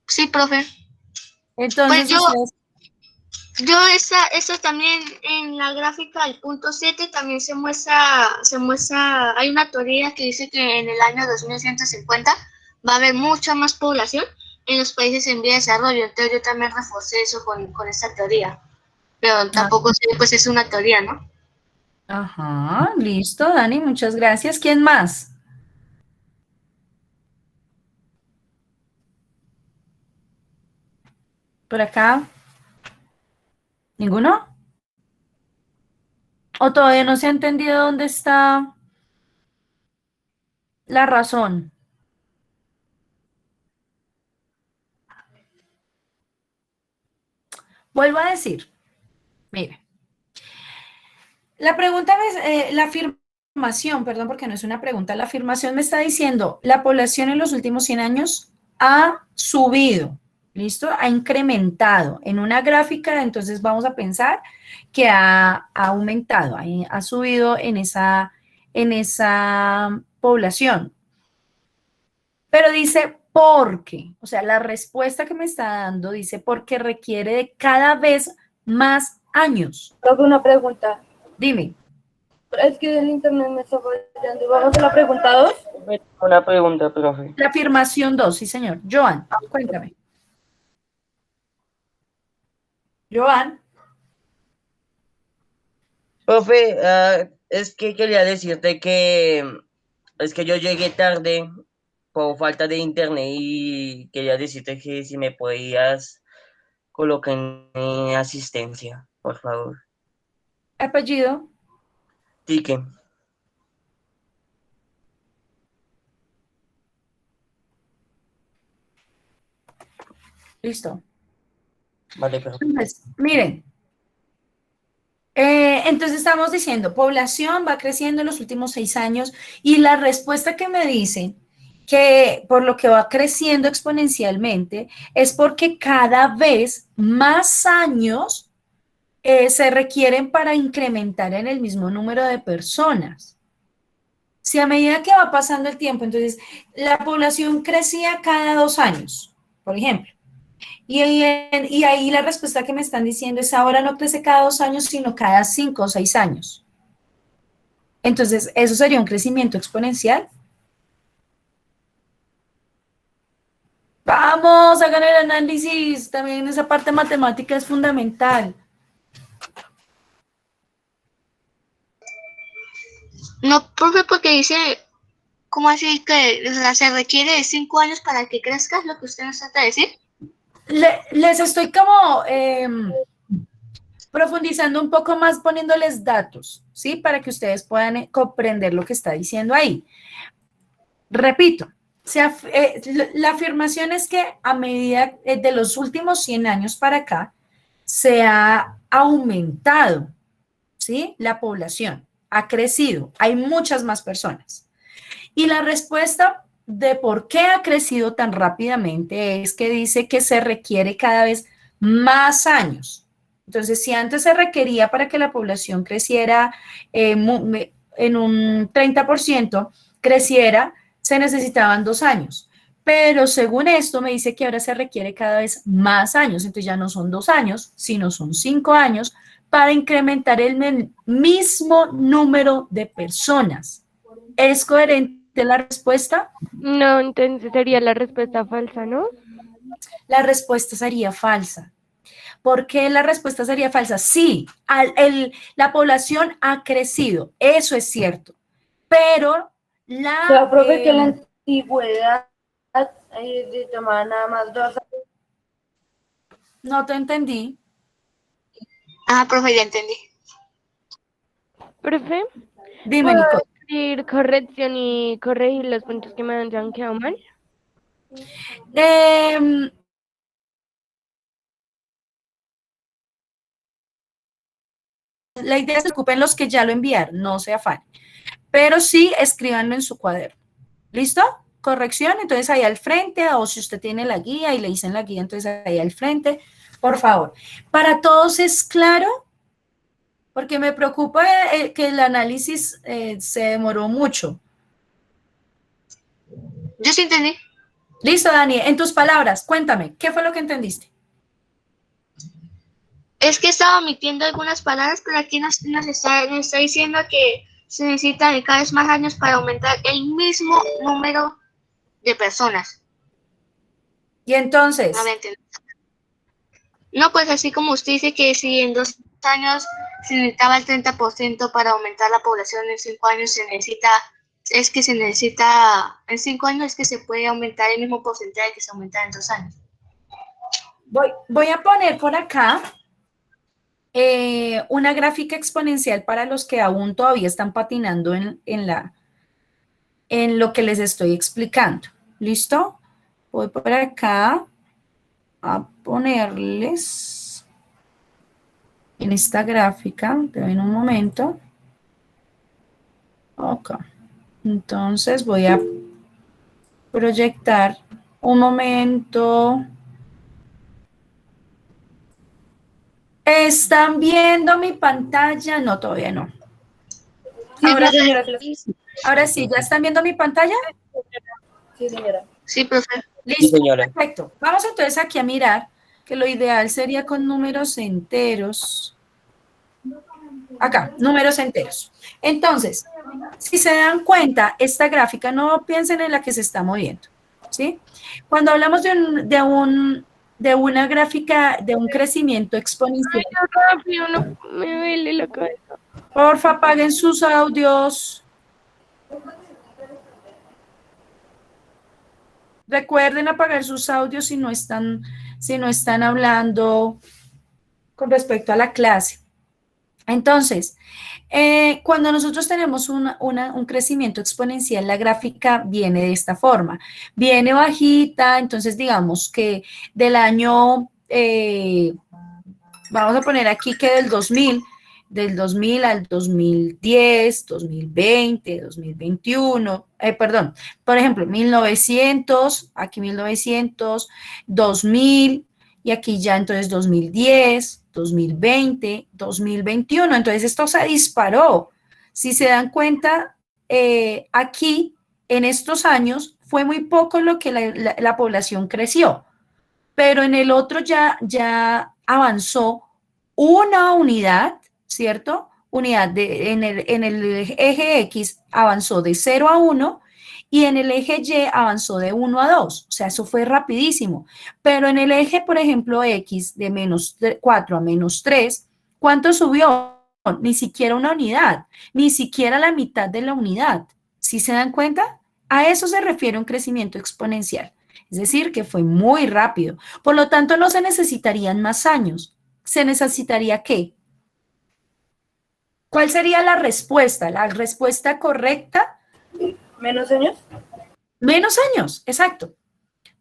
Sí, profe. Entonces, Pues ustedes, yo esa también en la gráfica del punto 7 también se muestra, hay una teoría que dice que en el año 2150 va a haber mucha más población en los países en vía de desarrollo. Entonces yo también reforcé eso con esta teoría. Pero tampoco sé, pues es una teoría, ¿no? ajá, listo, Dani, muchas gracias. ¿Quién más? ¿Por acá? ¿Ninguno? ¿O todavía no se ha entendido dónde está la razón? Vuelvo a decir, mire, la pregunta, la afirmación, perdón, porque no es una pregunta, la afirmación me está diciendo, la población en los últimos 100 años ha subido, ¿listo? Ha incrementado. En una gráfica, entonces vamos a pensar que ha aumentado, ha subido en esa población. Pero dice porque, o sea, la respuesta que me está dando dice porque requiere de cada vez más años. Profe, una pregunta. Dime. Es que el internet me está fallando. ¿Vamos a la pregunta 2? Una pregunta, profe. La afirmación 2, sí, señor. Joan, cuéntame. Joan. Profe, es que quería decirte que es que yo llegué tarde por falta de internet y quería decirte que si me podías colocar en asistencia, por favor. Apellido. Tique. Listo. Vale, profe. Entonces, miren. Entonces estamos diciendo, población va creciendo en los últimos 6 años y la respuesta que me dicen que por lo que va creciendo exponencialmente es porque cada vez más años se requieren para incrementar en el mismo número de personas. Si a medida que va pasando el tiempo, entonces la población crecía cada 2 años, por ejemplo, y ahí la respuesta que me están diciendo es ahora no crece cada 2 años, sino cada 5 o 6 años. Entonces, ¿eso sería un crecimiento exponencial? Vamos, hagan el análisis, también esa parte matemática es fundamental. No, profe, porque dice, ¿cómo así que o sea, se requiere de 5 años para que crezca? ¿Es lo que usted nos trata de decir? Les estoy como profundizando un poco más, poniéndoles datos, ¿sí? Para que ustedes puedan comprender lo que está diciendo ahí. Repito, la afirmación es que a medida de los últimos 100 años para acá, se ha aumentado, ¿sí? La población ha crecido, hay muchas más personas. Y la respuesta de por qué ha crecido tan rápidamente es que dice que se requiere cada vez más años. Entonces, si antes se requería para que la población creciera en un 30%, creciera, se necesitaban 2 años. Pero según esto me dice que ahora se requiere cada vez más años. Entonces ya no son 2 años, sino son 5 años para incrementar el mismo número de personas. ¿Es coherente la respuesta? No, entonces sería la respuesta falsa, ¿no? La respuesta sería falsa. ¿Por qué la respuesta sería falsa? Sí, la población ha crecido, eso es cierto, pero O sea, profe, que en la antigüedad se tomaban nada más 2 años. No te entendí. Ah, profe, ya entendí. Profe, Dime, Nicole. escribir corrección y corregir los puntos que me han quedado mal? Em, la idea es que se ocupen los que ya lo enviaron, no se afanen. Pero sí escríbanlo en su cuaderno. ¿Listo? Corrección, entonces ahí al frente, o si usted tiene la guía y le dicen la guía, entonces ahí al frente, por favor. ¿Para todos es claro? Porque me preocupa que el análisis se demoró mucho. Yo sí entendí. Listo, Dani, en tus palabras, cuéntame, ¿qué fue lo que entendiste? Es que estaba omitiendo algunas palabras, pero aquí nos está diciendo que se necesitan cada vez más años para aumentar el mismo número de personas. Y entonces, No me entiendo. No, pues así como usted dice que si en 2 años se necesitaba el 30% para aumentar la población, en 5 años en 5 años es que se puede aumentar el mismo porcentaje que se aumenta en 2 años. voy a poner por acá una gráfica exponencial para los que aún todavía están patinando en lo que les estoy explicando. ¿Listo? Voy por acá a ponerles en esta gráfica, te doy un momento. Ok. Entonces voy a proyectar un momento. ¿Están viendo mi pantalla? No, todavía no. Ahora, señora. Ahora sí, ¿ya están viendo mi pantalla? Sí, señora. Sí, profe. Listo, Sí, señora. perfecto. Vamos entonces aquí a mirar que lo ideal sería con números enteros. Acá, números enteros. Entonces, si se dan cuenta, esta gráfica, no piensen en la que se está moviendo, ¿sí? Cuando hablamos de una gráfica, de un crecimiento exponencial. Ay, rápido, no me duele la cabeza. Porfa, apaguen sus audios. Recuerden apagar sus audios si no están hablando con respecto a la clase. Entonces, cuando nosotros tenemos un crecimiento exponencial, la gráfica viene de esta forma. Viene bajita, entonces digamos que del año, vamos a poner aquí que del 2000 al 2010, 2020, 2021, perdón, por ejemplo, 1900, aquí 1900, 2000, y aquí ya entonces 2010, 2020, 2021, entonces esto se disparó. Si se dan cuenta, aquí en estos años fue muy poco lo que la población creció, pero en el otro ya avanzó una unidad, ¿cierto? Unidad en el eje X avanzó de 0 a 1 y en el eje Y avanzó de 1 a 2. O sea, eso fue rapidísimo. Pero en el eje, por ejemplo, X de menos 4 a menos 3, ¿cuánto subió? Ni siquiera una unidad, ni siquiera la mitad de la unidad. ¿Sí se dan cuenta? A eso se refiere un crecimiento exponencial. Es decir, que fue muy rápido. Por lo tanto, no se necesitarían más años. ¿Se necesitaría qué? ¿Cuál sería la respuesta? La respuesta correcta. ¿Menos años? Menos años, exacto.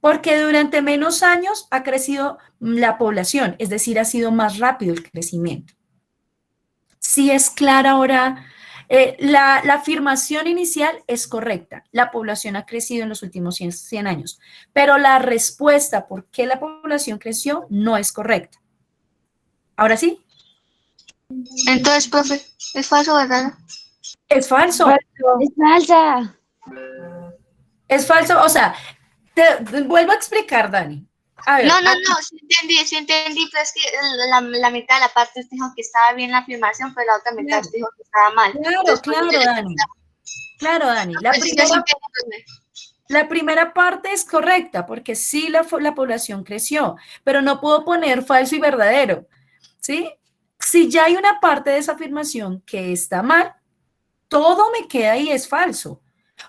Porque durante menos años ha crecido la población, es decir, ha sido más rápido el crecimiento. Sí es clara ahora, la afirmación inicial es correcta. La población ha crecido en los últimos 100 años, pero la respuesta por qué la población creció no es correcta. ¿Ahora sí? Entonces, profe, es falso, ¿verdad? Es falso. Es falsa. Es falso, o sea, te vuelvo a explicar, Dani. A ver, No, sí entendí, pero es que la mitad de la parte usted dijo que estaba bien la afirmación, pero la otra mitad usted dijo que estaba mal. Claro, Dani. La primera parte es correcta, porque sí la población creció, pero no puedo poner falso y verdadero, ¿sí? Si ya hay una parte de esa afirmación que está mal, todo me queda ahí es falso.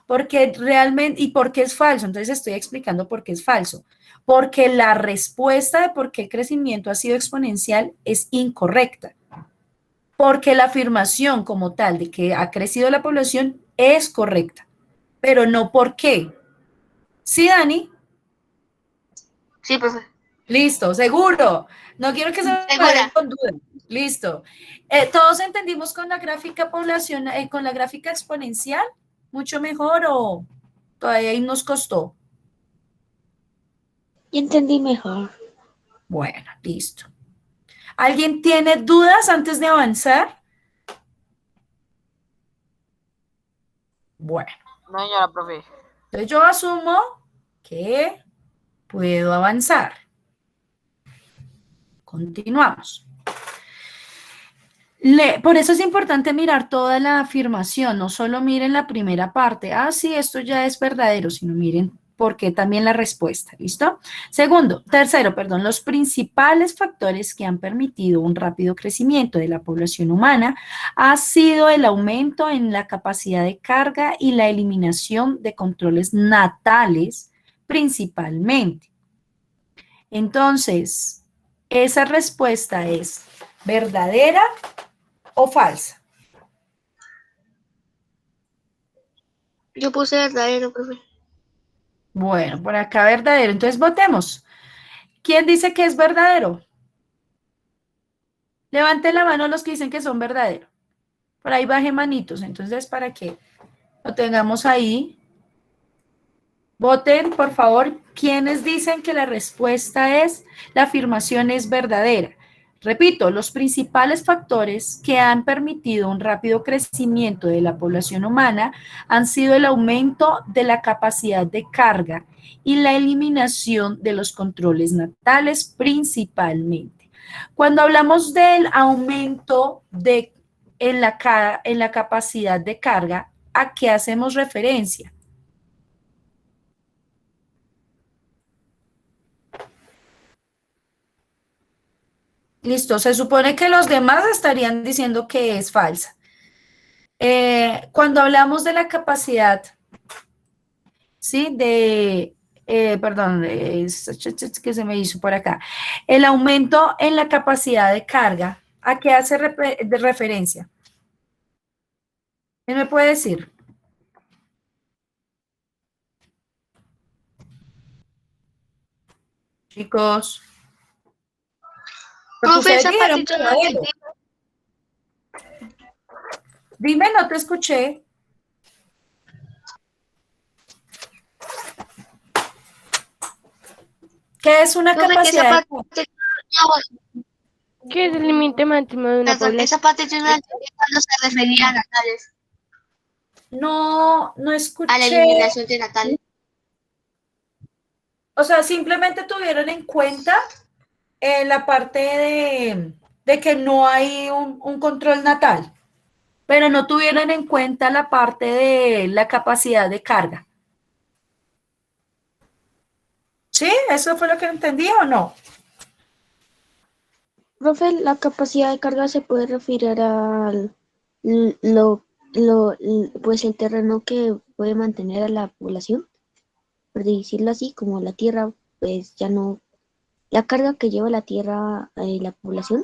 Porque realmente, ¿y por qué es falso? Entonces estoy explicando por qué es falso. Porque la respuesta de por qué el crecimiento ha sido exponencial es incorrecta. Porque la afirmación como tal de que ha crecido la población es correcta, pero no por qué. ¿Sí, Dani? Sí, profe. Listo, seguro. No quiero que se vayan Segura. con duda. Listo. ¿Todos entendimos con la gráfica poblacional, con la gráfica exponencial? ¿Mucho mejor o todavía ahí nos costó? Ya entendí mejor. Bueno, listo. ¿Alguien tiene dudas antes de avanzar? Bueno, No, señora profe. entonces yo asumo que puedo avanzar. Continuamos. Por eso es importante mirar toda la afirmación, no solo miren la primera parte, sí, esto ya es verdadero, sino miren por qué también la respuesta, ¿listo? Tercero, los principales factores que han permitido un rápido crecimiento de la población humana ha sido el aumento en la capacidad de carga y la eliminación de controles natales, principalmente. Entonces, esa respuesta es verdadera o falsa. Yo puse verdadero, profe. Bueno, por acá verdadero. Entonces votemos. ¿Quién dice que es verdadero? Levanten la mano los que dicen que son verdaderos. Por ahí baje manitos. Entonces, para que lo tengamos ahí. Voten, por favor, quienes dicen que la respuesta es, la afirmación es verdadera. Repito, los principales factores que han permitido un rápido crecimiento de la población humana han sido el aumento de la capacidad de carga y la eliminación de los controles natales principalmente. Cuando hablamos del aumento en la capacidad de carga, ¿a qué hacemos referencia? Listo, se supone que los demás estarían diciendo que es falsa. Cuando hablamos de la capacidad, ¿sí? Que se me hizo por acá. El aumento en la capacidad de carga, ¿a qué hace de referencia? ¿Quién me puede decir? Chicos. Profe, esa parte yo no entendí. Dime, no te escuché. ¿Qué es una capacidad? ¿Qué es el límite máximo de una población? Esa parte yo no la entendí cuando se refería a natales. No escuché. A la eliminación de natales. O sea, simplemente tuvieron en cuenta la parte de que no hay un control natal, pero no tuvieron en cuenta la parte de la capacidad de carga. ¿Sí? ¿Eso fue lo que entendí o no? Profe, la capacidad de carga se puede referir al pues el terreno que puede mantener a la población, por decirlo así, como la tierra, pues ya no, la carga que lleva la tierra la población.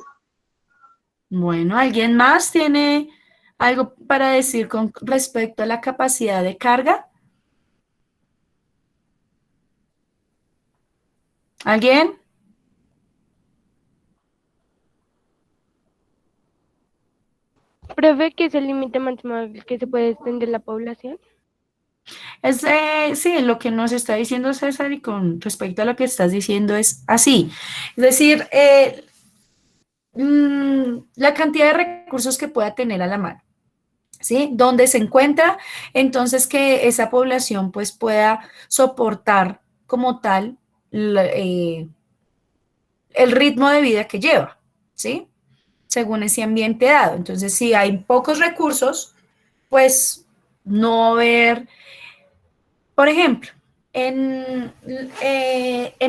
Bueno, ¿alguien más tiene algo para decir con respecto a la capacidad de carga? ¿Alguien? Profe, ¿qué es el límite máximo al que se puede extender la población? Sí, lo que nos está diciendo César y con respecto a lo que estás diciendo es así. Es decir, la cantidad de recursos que pueda tener a la mano, ¿sí? Donde se encuentra, entonces que esa población pues pueda soportar como tal el ritmo de vida que lleva, ¿sí? Según ese ambiente dado. Entonces, si hay pocos recursos, pues no va a haber, por ejemplo, en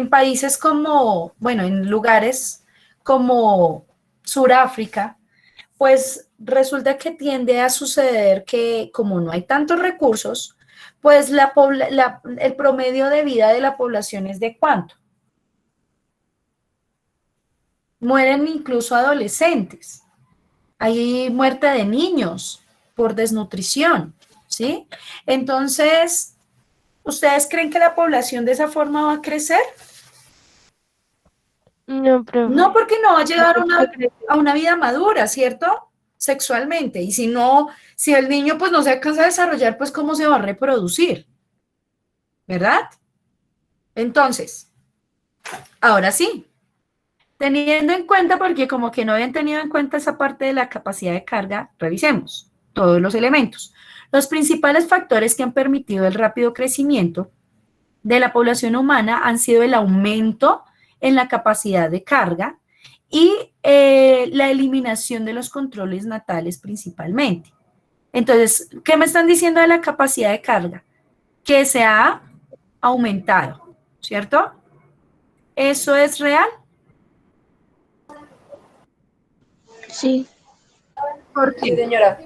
países como, bueno, en lugares como Sudáfrica, pues resulta que tiende a suceder que como no hay tantos recursos, pues el promedio de vida de la población es de ¿cuánto? Mueren incluso adolescentes. Hay muerte de niños por desnutrición, ¿sí? Entonces, ¿ustedes creen que la población de esa forma va a crecer? No, profe. No, porque no va a llegar No creo. a una vida madura, ¿cierto? Sexualmente. Y si no, si el niño pues no se alcanza a desarrollar, pues ¿cómo se va a reproducir? ¿Verdad? Entonces, ahora sí, teniendo en cuenta, porque como que no habían tenido en cuenta esa parte de la capacidad de carga, revisemos todos los elementos. Los principales factores que han permitido el rápido crecimiento de la población humana han sido el aumento en la capacidad de carga y la eliminación de los controles natales principalmente. Entonces, ¿qué me están diciendo de la capacidad de carga? Que se ha aumentado, ¿cierto? ¿Eso es real? Sí, ¿Por Sí, qué? señora.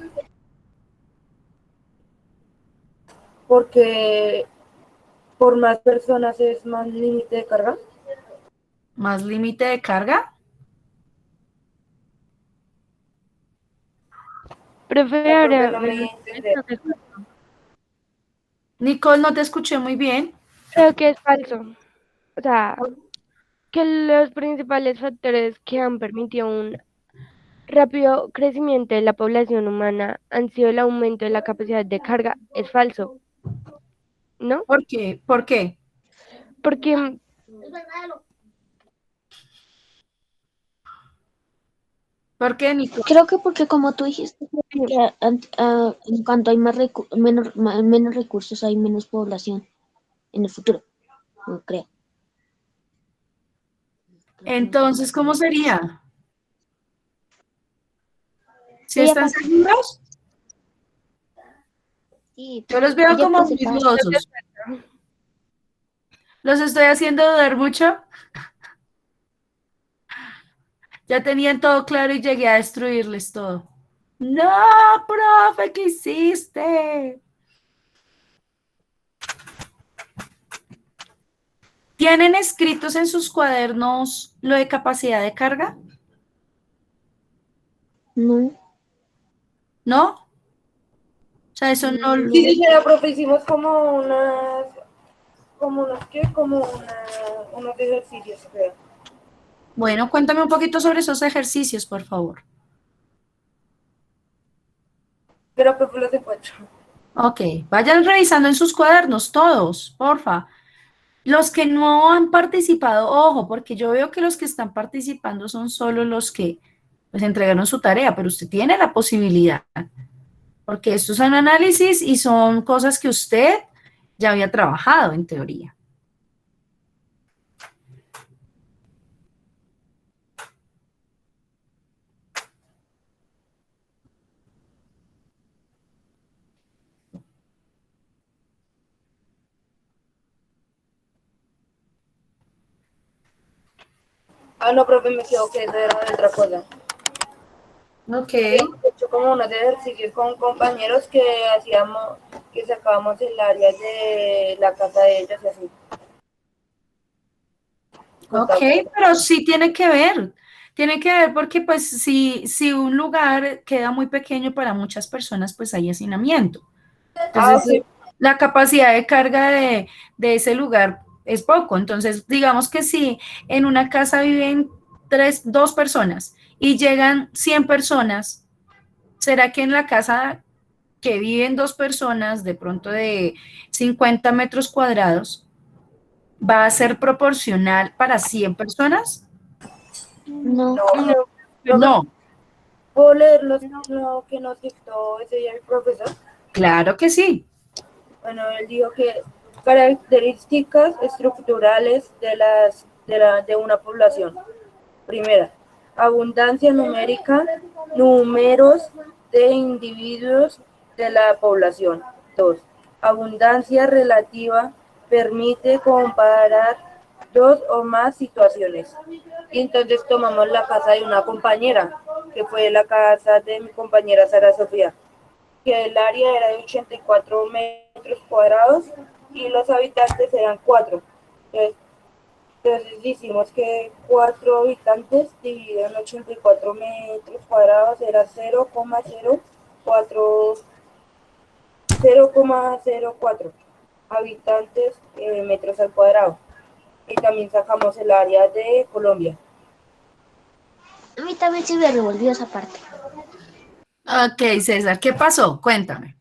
Porque por más personas es más límite de carga. ¿Más límite de carga? Profe, La profe ahora no me dio a entender. Nicole, no te escuché muy bien. Creo que es falso. O sea, que los principales factores que han permitido un rápido crecimiento de la población humana han sido el aumento de la capacidad de carga. Es falso, ¿no? ¿Por qué? ¿Por qué? Porque ¿Por qué, Nicole? creo que porque como tú dijiste, que en cuanto hay menos recursos, hay menos población en el futuro, no creo. Entonces, ¿cómo sería? ¿Sí Ella están pasa. seguros? Sí, Yo los veo ella como pasa. muy dudosos. ¿Los estoy haciendo dudar mucho? Ya tenían todo claro y llegué a destruirles todo. No, profe, ¿qué hiciste? ¿Tienen escritos en sus cuadernos lo de capacidad de carga? No, ¿No? O sea, eso no... Sí, señora, profe, hicimos ¿qué? Unos ejercicios, creo. Bueno, cuéntame un poquito sobre esos ejercicios, por favor. Pero profe los encuentro. Ok, vayan revisando en sus cuadernos todos, porfa. Los que no han participado, ojo, porque yo veo que los que están participando son solo los que pues entregaron su tarea, pero usted tiene la posibilidad, porque estos son análisis y son cosas que usted ya había trabajado en teoría. Ah, no, profe, me equivoqué, eso era de otra cosa. Ok, Habíamos hecho como unos ejercicios con compañeros que sacábamos el área de la casa de ellos y así. ok, pero sí tiene que ver porque pues si un lugar queda muy pequeño para muchas personas, pues hay hacinamiento. Entonces, Ok. la capacidad de carga de ese lugar es poco. Entonces, digamos que si en una casa viven dos personas y llegan 100 personas, ¿será que en la casa que viven dos personas, de pronto de 50 metros cuadrados, va a ser proporcional para 100 personas? no. No, No, ¿puedo leer lo que nos dictó ese día el profesor? claro que sí. Bueno, él dijo que características estructurales de una población. Primera, abundancia numérica, números de individuos de la población. 2. Abundancia relativa permite comparar dos o más situaciones. Y entonces tomamos la casa de una compañera, que fue la casa de mi compañera Sara Sofía, que el área era de 84 metros cuadrados y los habitantes eran 4. Entonces hicimos que 4 habitantes dividido en 84 metros cuadrados era 0,04 0,04 habitantes metros al cuadrado. Y también sacamos el área de Colombia. A mí también se me revolvió esa parte. Ok, César, ¿qué pasó? Cuéntame.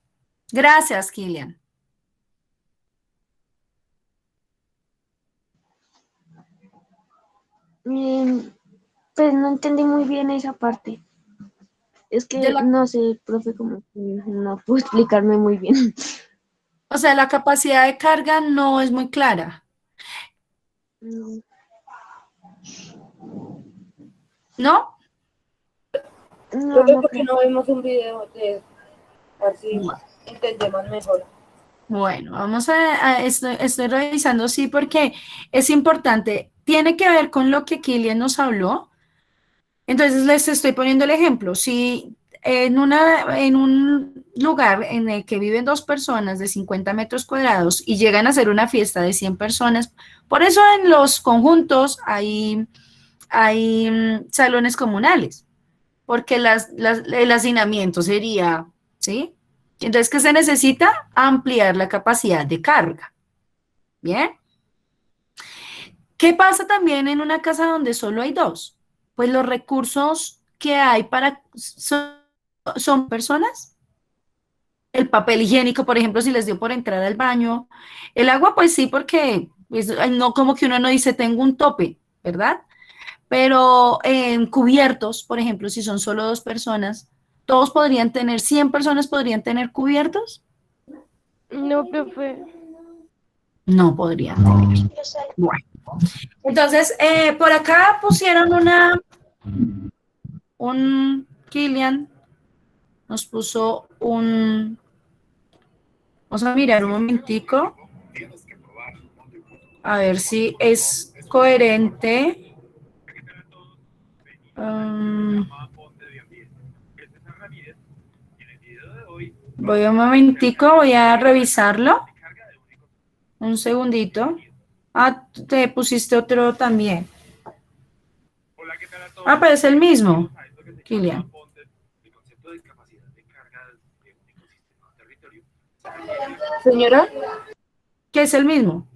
Gracias, Kilian. Pues no entendí muy bien esa parte. Es De que no sé, profe, como que no puedo explicarme muy bien. O sea, la capacidad de carga no es muy clara, No, ¿no? no, Profe, no ¿por qué creo. no vemos un video de eso? Así Bueno, entendemos mejor. bueno, vamos estoy revisando, sí, porque es importante. Tiene que ver con lo que Kilian nos habló. Entonces les estoy poniendo el ejemplo. Si en un lugar en el que viven dos personas de 50 metros cuadrados y llegan a hacer una fiesta de 100 personas, por eso en los conjuntos hay salones comunales, porque el hacinamiento sería, ¿sí? Entonces, ¿qué se necesita? Ampliar la capacidad de carga. ¿Bien? ¿Qué pasa también en una casa donde solo hay dos? Pues los recursos que hay son personas. El papel higiénico, por ejemplo, si les dio por entrar al baño. El agua, pues sí, porque pues, no como que uno no dice tengo un tope, ¿verdad? Pero en cubiertos, por ejemplo, si son solo dos personas, todos podrían tener, 100 personas podrían tener cubiertos. No, profe. No podrían tener. Bueno, entonces, por acá pusieron Kilian nos puso vamos a mirar un momentico, a ver si es coherente. Voy un momentico, voy a revisarlo. Un segundito. Ah, te pusiste otro también. Ah, pero es el mismo, Kilian. Señora, ¿Qué es el mismo?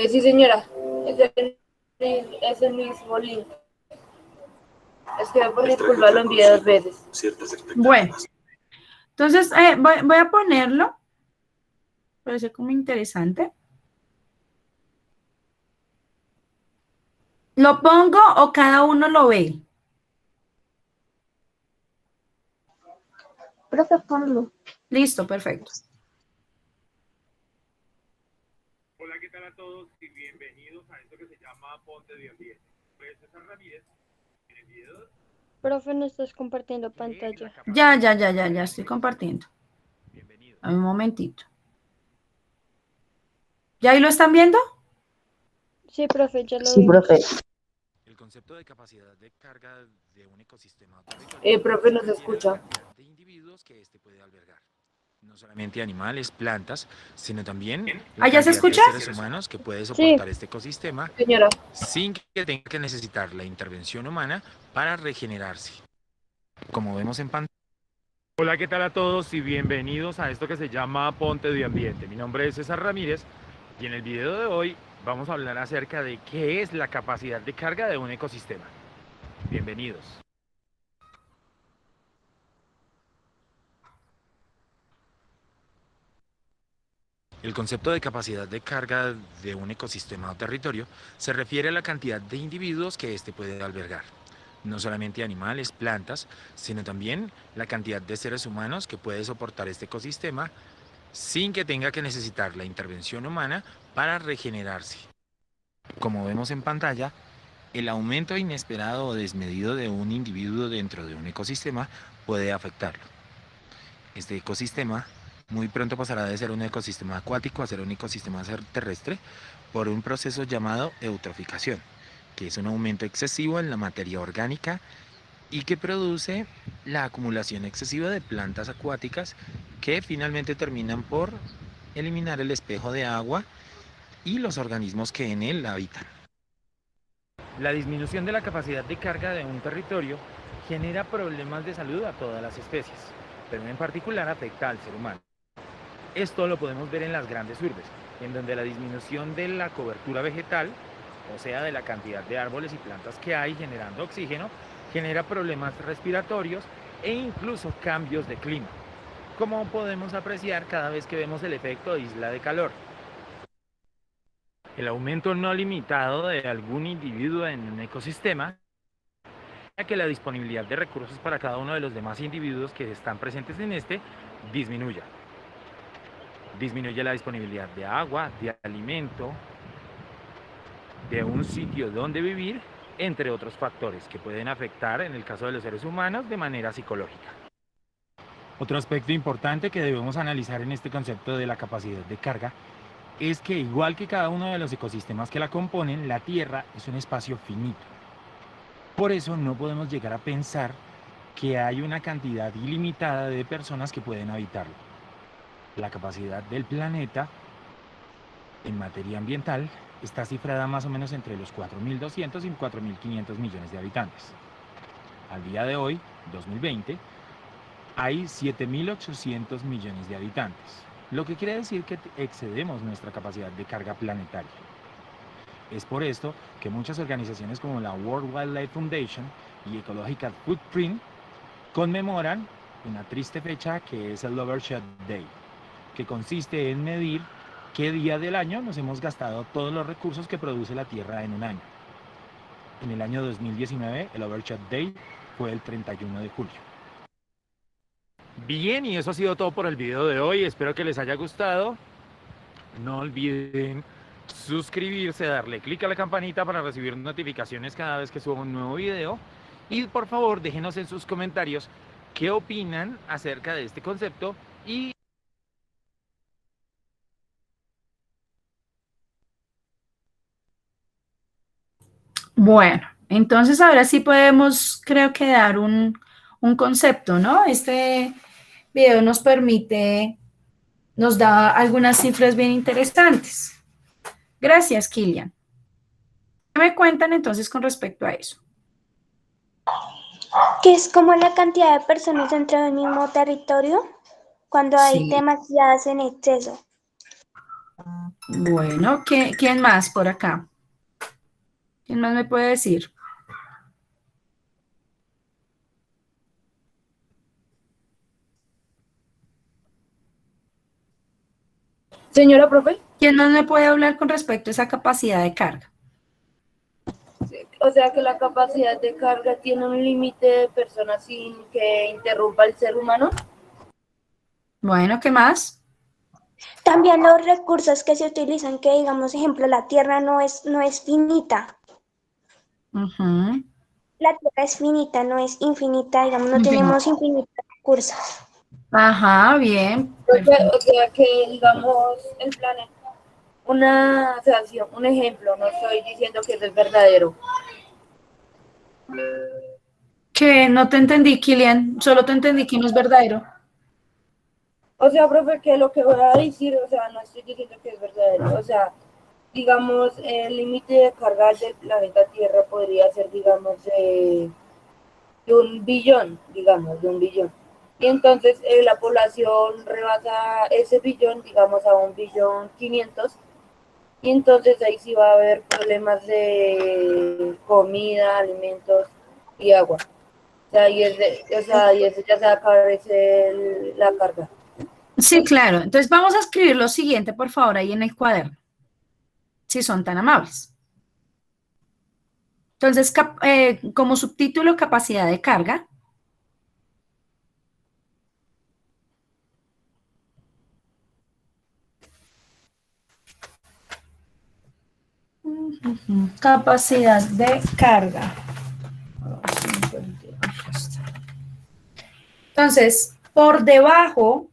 sí señora, es el mismo link. Es que por mi culpa lo envié 2 veces. Bueno, entonces voy a ponerlo. Parece como interesante. ¿Lo pongo o cada uno lo ve? Profe, ponlo. Listo, perfecto. Hola, ¿qué tal a todos? Y bienvenidos a esto que se llama Ponte de Ambiente. Pues César Ramírez, en el video. Profe, no estás compartiendo pantalla. Ya, estoy compartiendo. Un momentito. ¿Ya ahí lo están viendo? Sí, profe, ya lo Sí, vimos. profe. El concepto de capacidad de carga de un ecosistema Profe, no se escucha. de individuos que este puede albergar. No solamente animales, plantas, sino también la ¿Ya se cantidad escucha? de seres humanos que puede soportar este ecosistema Señora, sin que tenga que necesitar la intervención humana para regenerarse. Como vemos en pantalla. Hola, ¿qué tal a todos? Y bienvenidos a esto que se llama Ponte de Ambiente. Mi nombre es César Ramírez y en el video de hoy vamos a hablar acerca de qué es la capacidad de carga de un ecosistema. Bienvenidos. El concepto de capacidad de carga de un ecosistema o territorio se refiere a la cantidad de individuos que éste puede albergar. No solamente animales, plantas, sino también la cantidad de seres humanos que puede soportar este ecosistema sin que tenga que necesitar la intervención humana para regenerarse. Como vemos en pantalla, el aumento inesperado o desmedido de un individuo dentro de un ecosistema puede afectarlo. Este ecosistema muy pronto pasará de ser un ecosistema acuático a ser un ecosistema terrestre por un proceso llamado eutroficación, que es un aumento excesivo en la materia orgánica y que produce la acumulación excesiva de plantas acuáticas que finalmente terminan por eliminar el espejo de agua y los organismos que en él habitan. La disminución de la capacidad de carga de un territorio genera problemas de salud a todas las especies, pero en particular afecta al ser humano. Esto lo podemos ver en las grandes urbes, en donde la disminución de la cobertura vegetal, o sea, de la cantidad de árboles y plantas que hay generando oxígeno, genera problemas respiratorios e incluso cambios de clima, como podemos apreciar cada vez que vemos el efecto isla de calor. El aumento no limitado de algún individuo en un ecosistema hace que la disponibilidad de recursos para cada uno de los demás individuos que están presentes en este disminuya. Disminuye la disponibilidad de agua, de alimento, de un sitio donde vivir, entre otros factores que pueden afectar, en el caso de los seres humanos, de manera psicológica. Otro aspecto importante que debemos analizar en este concepto de la capacidad de carga es que, igual que cada uno de los ecosistemas que la componen, la Tierra es un espacio finito. Por eso no podemos llegar a pensar que hay una cantidad ilimitada de personas que pueden habitarlo. La capacidad del planeta en materia ambiental está cifrada más o menos entre los 4.200 y 4.500 millones de habitantes. Al día de hoy, 2020, hay 7.800 millones de habitantes, lo que quiere decir que excedemos nuestra capacidad de carga planetaria. Es por esto que muchas organizaciones como la World Wildlife Foundation y Ecological Footprint conmemoran una triste fecha que es el Overshot Day, que consiste en medir qué día del año nos hemos gastado todos los recursos que produce la Tierra en un año. En el año 2019, el Overshot Day fue el 31 de julio. Bien, y eso ha sido todo por el video de hoy. Espero que les haya gustado. No olviden suscribirse, darle clic a la campanita para recibir notificaciones cada vez que suba un nuevo video. Y por favor, déjenos en sus comentarios qué opinan acerca de este concepto y Bueno, entonces ahora sí podemos, creo que dar un concepto, ¿no? Este video nos permite, nos da algunas cifras bien interesantes. Gracias, Kilian. ¿Qué me cuentan entonces con respecto a eso? Que es como la cantidad de personas dentro del mismo territorio cuando hay Sí. demasiadas en exceso. Bueno, ¿quién más por acá? ¿Quién más me puede decir? Señora profe, ¿Quién más me puede hablar con respecto a esa capacidad de carga? o sea que la capacidad de carga tiene un límite de personas sin que interrumpa el ser humano. Bueno, ¿qué más? También los recursos que se utilizan, que digamos, ejemplo, la tierra no es finita. Ujú. La tierra es finita, no es infinita, digamos, no Infinita. tenemos infinitos recursos. Ajá, bien. O sea que, digamos, el planeta, una, o sea, sí, un ejemplo, no estoy diciendo que eso es verdadero. Que no te entendí, Kilian, solo te entendí que no es verdadero. O sea, profe, que lo que voy a decir, o sea, no estoy diciendo que es verdadero, o sea, digamos, el límite de carga del planeta Tierra podría ser, digamos, de 1 billón, digamos, de 1 billón. Y entonces la población rebasa ese billón, digamos, a 1.500.000.000, y entonces ahí sí va a haber problemas de comida, alimentos y agua. O sea, y eso ya se va a acabar la carga. Sí, claro. Entonces vamos a escribir lo siguiente, por favor, ahí en el cuaderno, si son tan amables. Entonces, como subtítulo, capacidad de carga. Capacidad de carga. Entonces, por debajo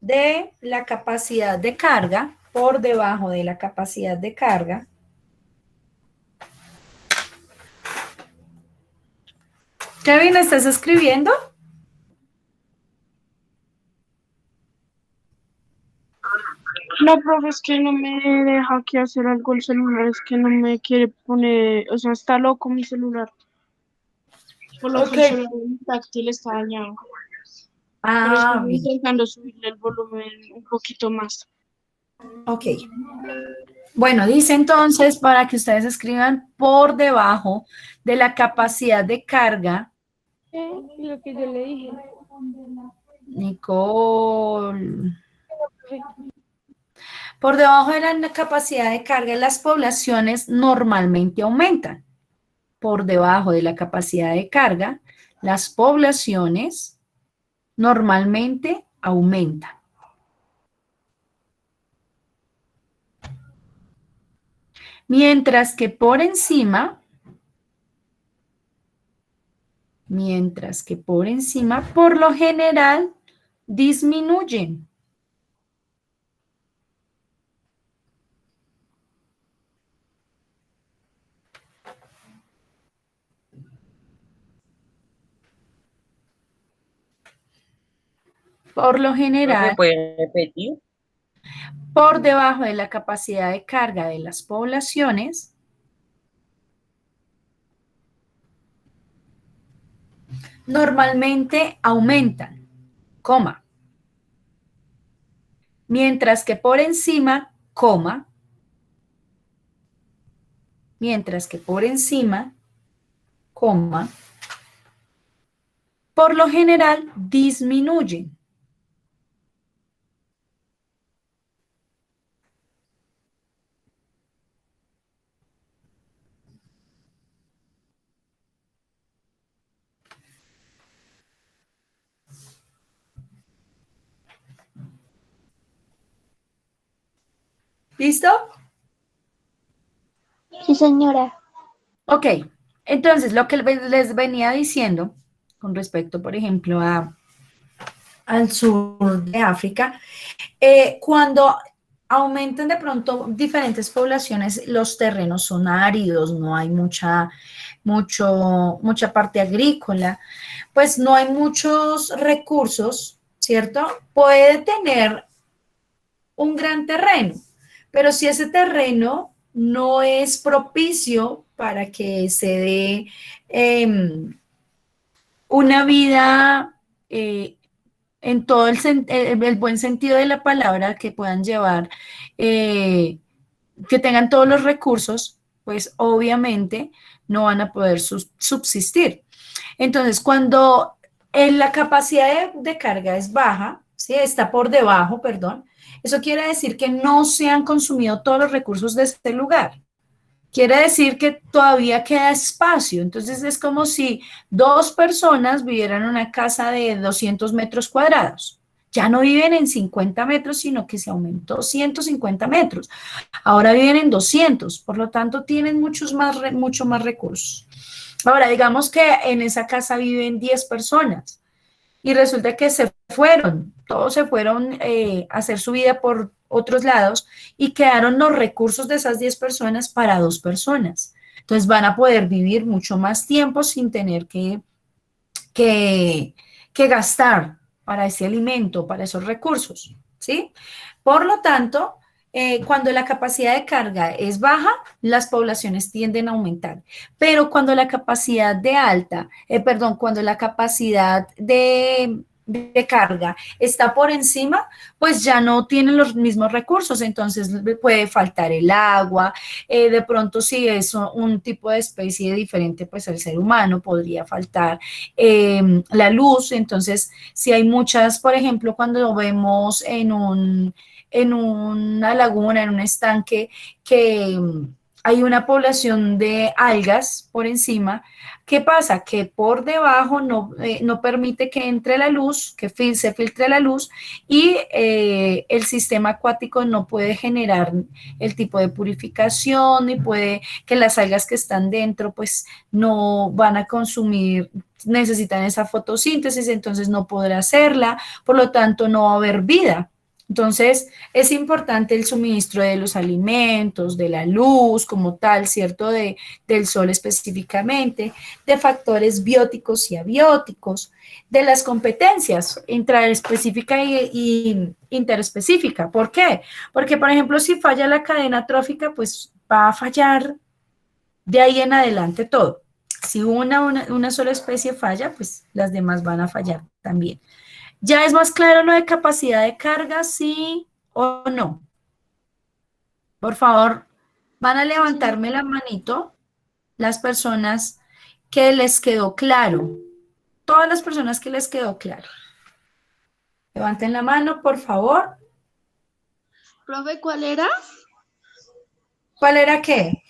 de la capacidad de carga, por debajo de la capacidad de carga, Kevin, ¿estás escribiendo? No, profe, es que no me deja aquí hacer algo el celular, es que no me quiere poner, o sea, está loco mi celular. Por lo que el Ok. celular táctil está dañado. Pero Ah, estoy bien. intentando subirle el volumen un poquito más. Ok. Bueno, dice entonces para que ustedes escriban por debajo de la capacidad de carga. Lo que yo le dije. Nicole. Por debajo de la capacidad de carga, las poblaciones normalmente aumentan. Por debajo de la capacidad de carga, las poblaciones normalmente aumentan. Mientras que por encima, por lo general, disminuyen. Por lo Profe, general, ¿puede repetir? por debajo de la capacidad de carga de las poblaciones, normalmente aumentan, coma. Mientras que por encima, coma. Mientras que por encima, coma, por lo general disminuyen. ¿Listo? Sí, señora. Ok, entonces lo que les venía diciendo con respecto, por ejemplo, al sur de África, cuando aumentan de pronto diferentes poblaciones, los terrenos son áridos, no hay mucha parte agrícola, pues no hay muchos recursos, ¿cierto? Puede tener un gran terreno, pero si ese terreno no es propicio para que se dé una vida en todo el buen sentido de la palabra, que puedan llevar, que tengan todos los recursos, pues obviamente no van a poder subsistir. Entonces, cuando la capacidad de carga es baja, ¿sí? Está por debajo, perdón, eso quiere decir que no se han consumido todos los recursos de este lugar. Quiere decir que todavía queda espacio. Entonces es como si dos personas vivieran en una casa de 200 metros cuadrados. Ya no viven en 50 metros, sino que se aumentó 150 metros. Ahora viven en 200, por lo tanto tienen mucho más recursos. Ahora, digamos que en esa casa viven 10 personas y resulta que todos se fueron a hacer su vida por otros lados y quedaron los recursos de esas 10 personas para 2 personas. Entonces van a poder vivir mucho más tiempo sin tener que gastar para ese alimento, para esos recursos, ¿sí? Por lo tanto, cuando la capacidad de carga es baja, las poblaciones tienden a aumentar. Pero cuando la capacidad cuando la capacidad de carga está por encima, pues ya no tienen los mismos recursos, entonces puede faltar el agua, de pronto si es un tipo de especie diferente, pues el ser humano podría faltar la luz, entonces si hay muchas, por ejemplo, cuando vemos en una laguna, en un estanque, que hay una población de algas por encima. ¿Qué pasa? Que por debajo no permite que entre la luz, que se filtre la luz y el sistema acuático no puede generar el tipo de purificación y puede que las algas que están dentro pues no van a consumir, necesitan esa fotosíntesis, entonces no podrá hacerla, por lo tanto no va a haber vida. Entonces, es importante el suministro de los alimentos, de la luz como tal, ¿cierto? Del sol específicamente, de factores bióticos y abióticos, de las competencias intraespecífica y interespecífica. ¿Por qué? Porque, por ejemplo, si falla la cadena trófica, pues va a fallar de ahí en adelante todo. Si una sola especie falla, pues las demás van a fallar también. ¿Ya es más claro lo de capacidad de carga, sí o no? Por favor, van a levantarme la manito las personas que les quedó claro. Todas las personas que les quedó claro. Levanten la mano, por favor. Profe, ¿cuál era? ¿Cuál era qué?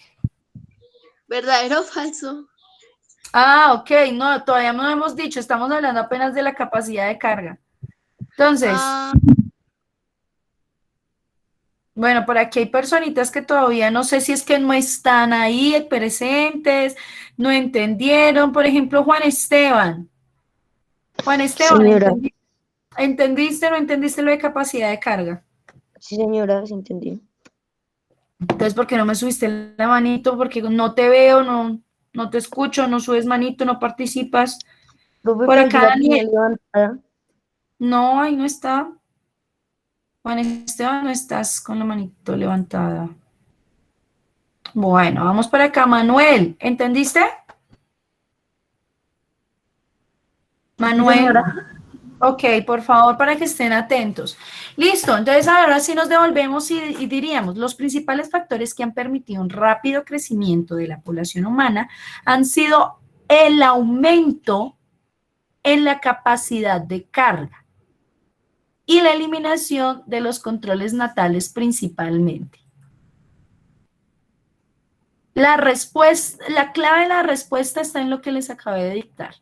¿Verdadero o falso? Ah, ok, no, todavía no hemos dicho, estamos hablando apenas de la capacidad de carga. Entonces, bueno, por aquí hay personitas que todavía no sé si es que no están ahí presentes, no entendieron. Por ejemplo, Juan Esteban. Juan Esteban, Señora. ¿entendiste o no entendiste lo de capacidad de carga? Sí, señora, sí entendí. Entonces, ¿por qué no me subiste la manito? Porque no te veo, no te escucho, no subes manito, no participas. Profe, Por pero yo acá, la tenía Daniel. levantada. No, ahí no está. Juan Esteban, no estás con la manito levantada. Bueno, vamos para acá. Manuel, ¿entendiste? Manuel. señora. Ok, por favor, para que estén atentos. Listo, entonces ahora sí nos devolvemos y diríamos, los principales factores que han permitido un rápido crecimiento de la población humana han sido el aumento en la capacidad de carga y la eliminación de los controles natales principalmente. La clave de la respuesta está en lo que les acabé de dictar.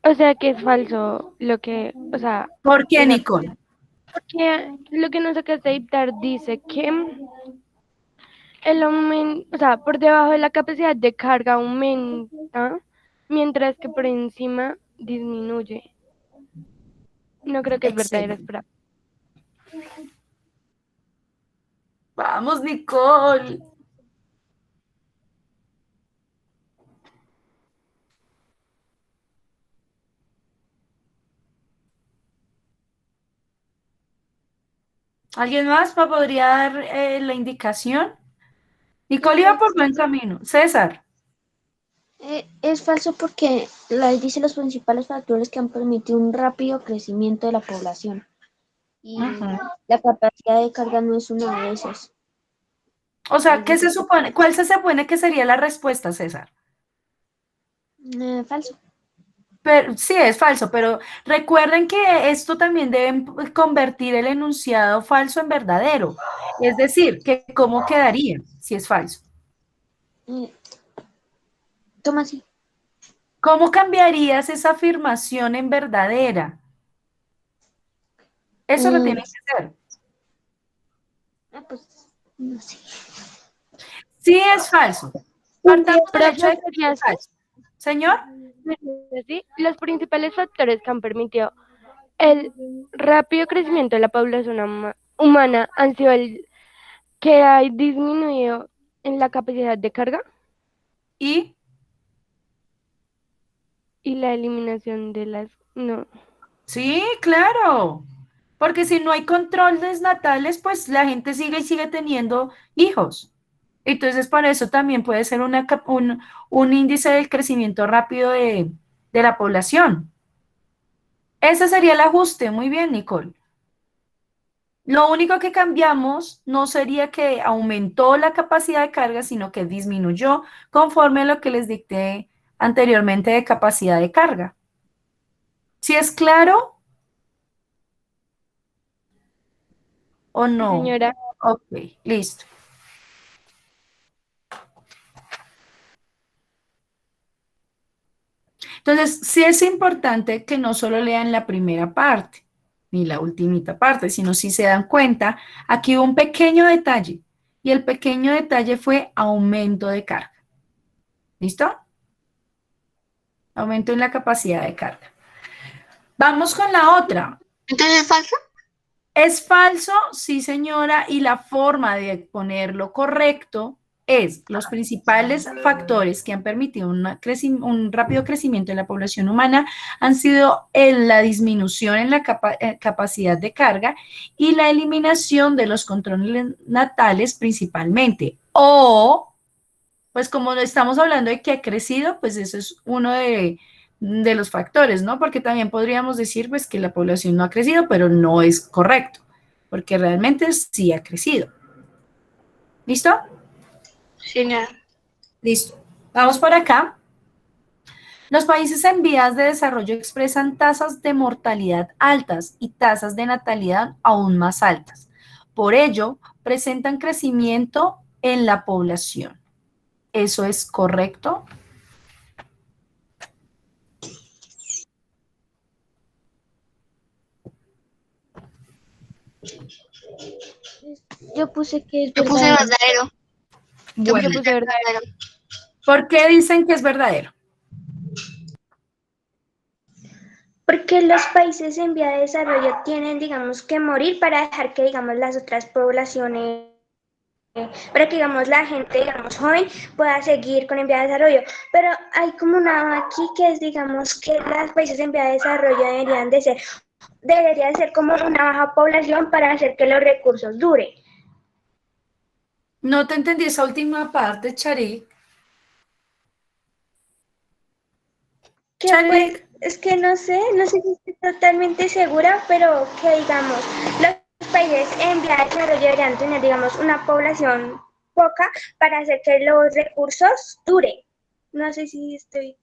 O sea que es falso lo que, o sea... ¿Por qué, o sea, Nicole? porque lo que nos acabaste de dictar dice que el aumento, o sea, por debajo de la capacidad de carga aumenta, mientras que por encima disminuye. No creo que es verdadero, Excelente. espera. Vamos, Nicole. ¿Alguien más podría dar la indicación? Nicole iba por buen camino. César. Es falso porque la ley dice los principales factores que han permitido un rápido crecimiento de la población. Y Ajá. la capacidad de carga no es uno de esos. O sea, ¿qué se supone? ¿Cuál se supone que sería la respuesta, César? Falso. Pero, sí, es falso, pero recuerden que esto también deben convertir el enunciado falso en verdadero. Es decir, que ¿cómo quedaría si es falso? Toma así. ¿Cómo cambiarías esa afirmación en verdadera? Eso lo tienes que hacer. Pues, no sé. Sí es falso. Partamos del hecho de que es falso. Señor. ¿Sí? Los principales factores que han permitido el rápido crecimiento de la población humana han sido el que ha disminuido en la capacidad de carga y la eliminación de las... No. Sí, claro. Porque si no hay controles natales, pues la gente sigue y sigue teniendo hijos. Entonces, para eso también puede ser un índice del crecimiento rápido de la población. Ese sería el ajuste. Muy bien, Nicole. Lo único que cambiamos no sería que aumentó la capacidad de carga, sino que disminuyó conforme a lo que les dicté anteriormente de capacidad de carga. ¿Sí es claro? ¿O no? Señora. Ok, listo. Entonces, sí es importante que no solo lean la primera parte, ni la ultimita parte, sino si se dan cuenta, aquí hubo un pequeño detalle, y el pequeño detalle fue aumento de carga. ¿Listo? Aumento en la capacidad de carga. Vamos con la otra. ¿Entonces es falso? ¿Es falso? Sí, señora, y la forma de ponerlo correcto es los principales factores que han permitido un rápido crecimiento de la población humana han sido la disminución en la capacidad de carga y la eliminación de los controles natales principalmente. O, pues como estamos hablando de que ha crecido, pues eso es uno de los factores, ¿no? Porque también podríamos decir, pues, que la población no ha crecido, pero no es correcto, porque realmente sí ha crecido. ¿Listo? Genial. Listo. Vamos por acá. Los países en vías de desarrollo expresan tasas de mortalidad altas y tasas de natalidad aún más altas. Por ello, presentan crecimiento en la población. ¿Eso es correcto? Yo puse que es Yo puse verdadero. verdadero. Yo Bueno, puse verdadero. ¿por qué dicen que es verdadero? Porque los países en vía de desarrollo tienen, digamos, que morir para dejar que, digamos, las otras poblaciones, para que, digamos, la gente, digamos, joven pueda seguir con en vía de desarrollo. Pero hay como una aquí que es, digamos, que los países en vía de desarrollo debería de ser como una baja población para hacer que los recursos duren. No te entendí esa última parte, Charik. Que pues, es que no sé si estoy totalmente segura, pero que digamos, los países en vía de desarrollo deberían tener, digamos, una población poca para hacer que los recursos duren. No sé si estoy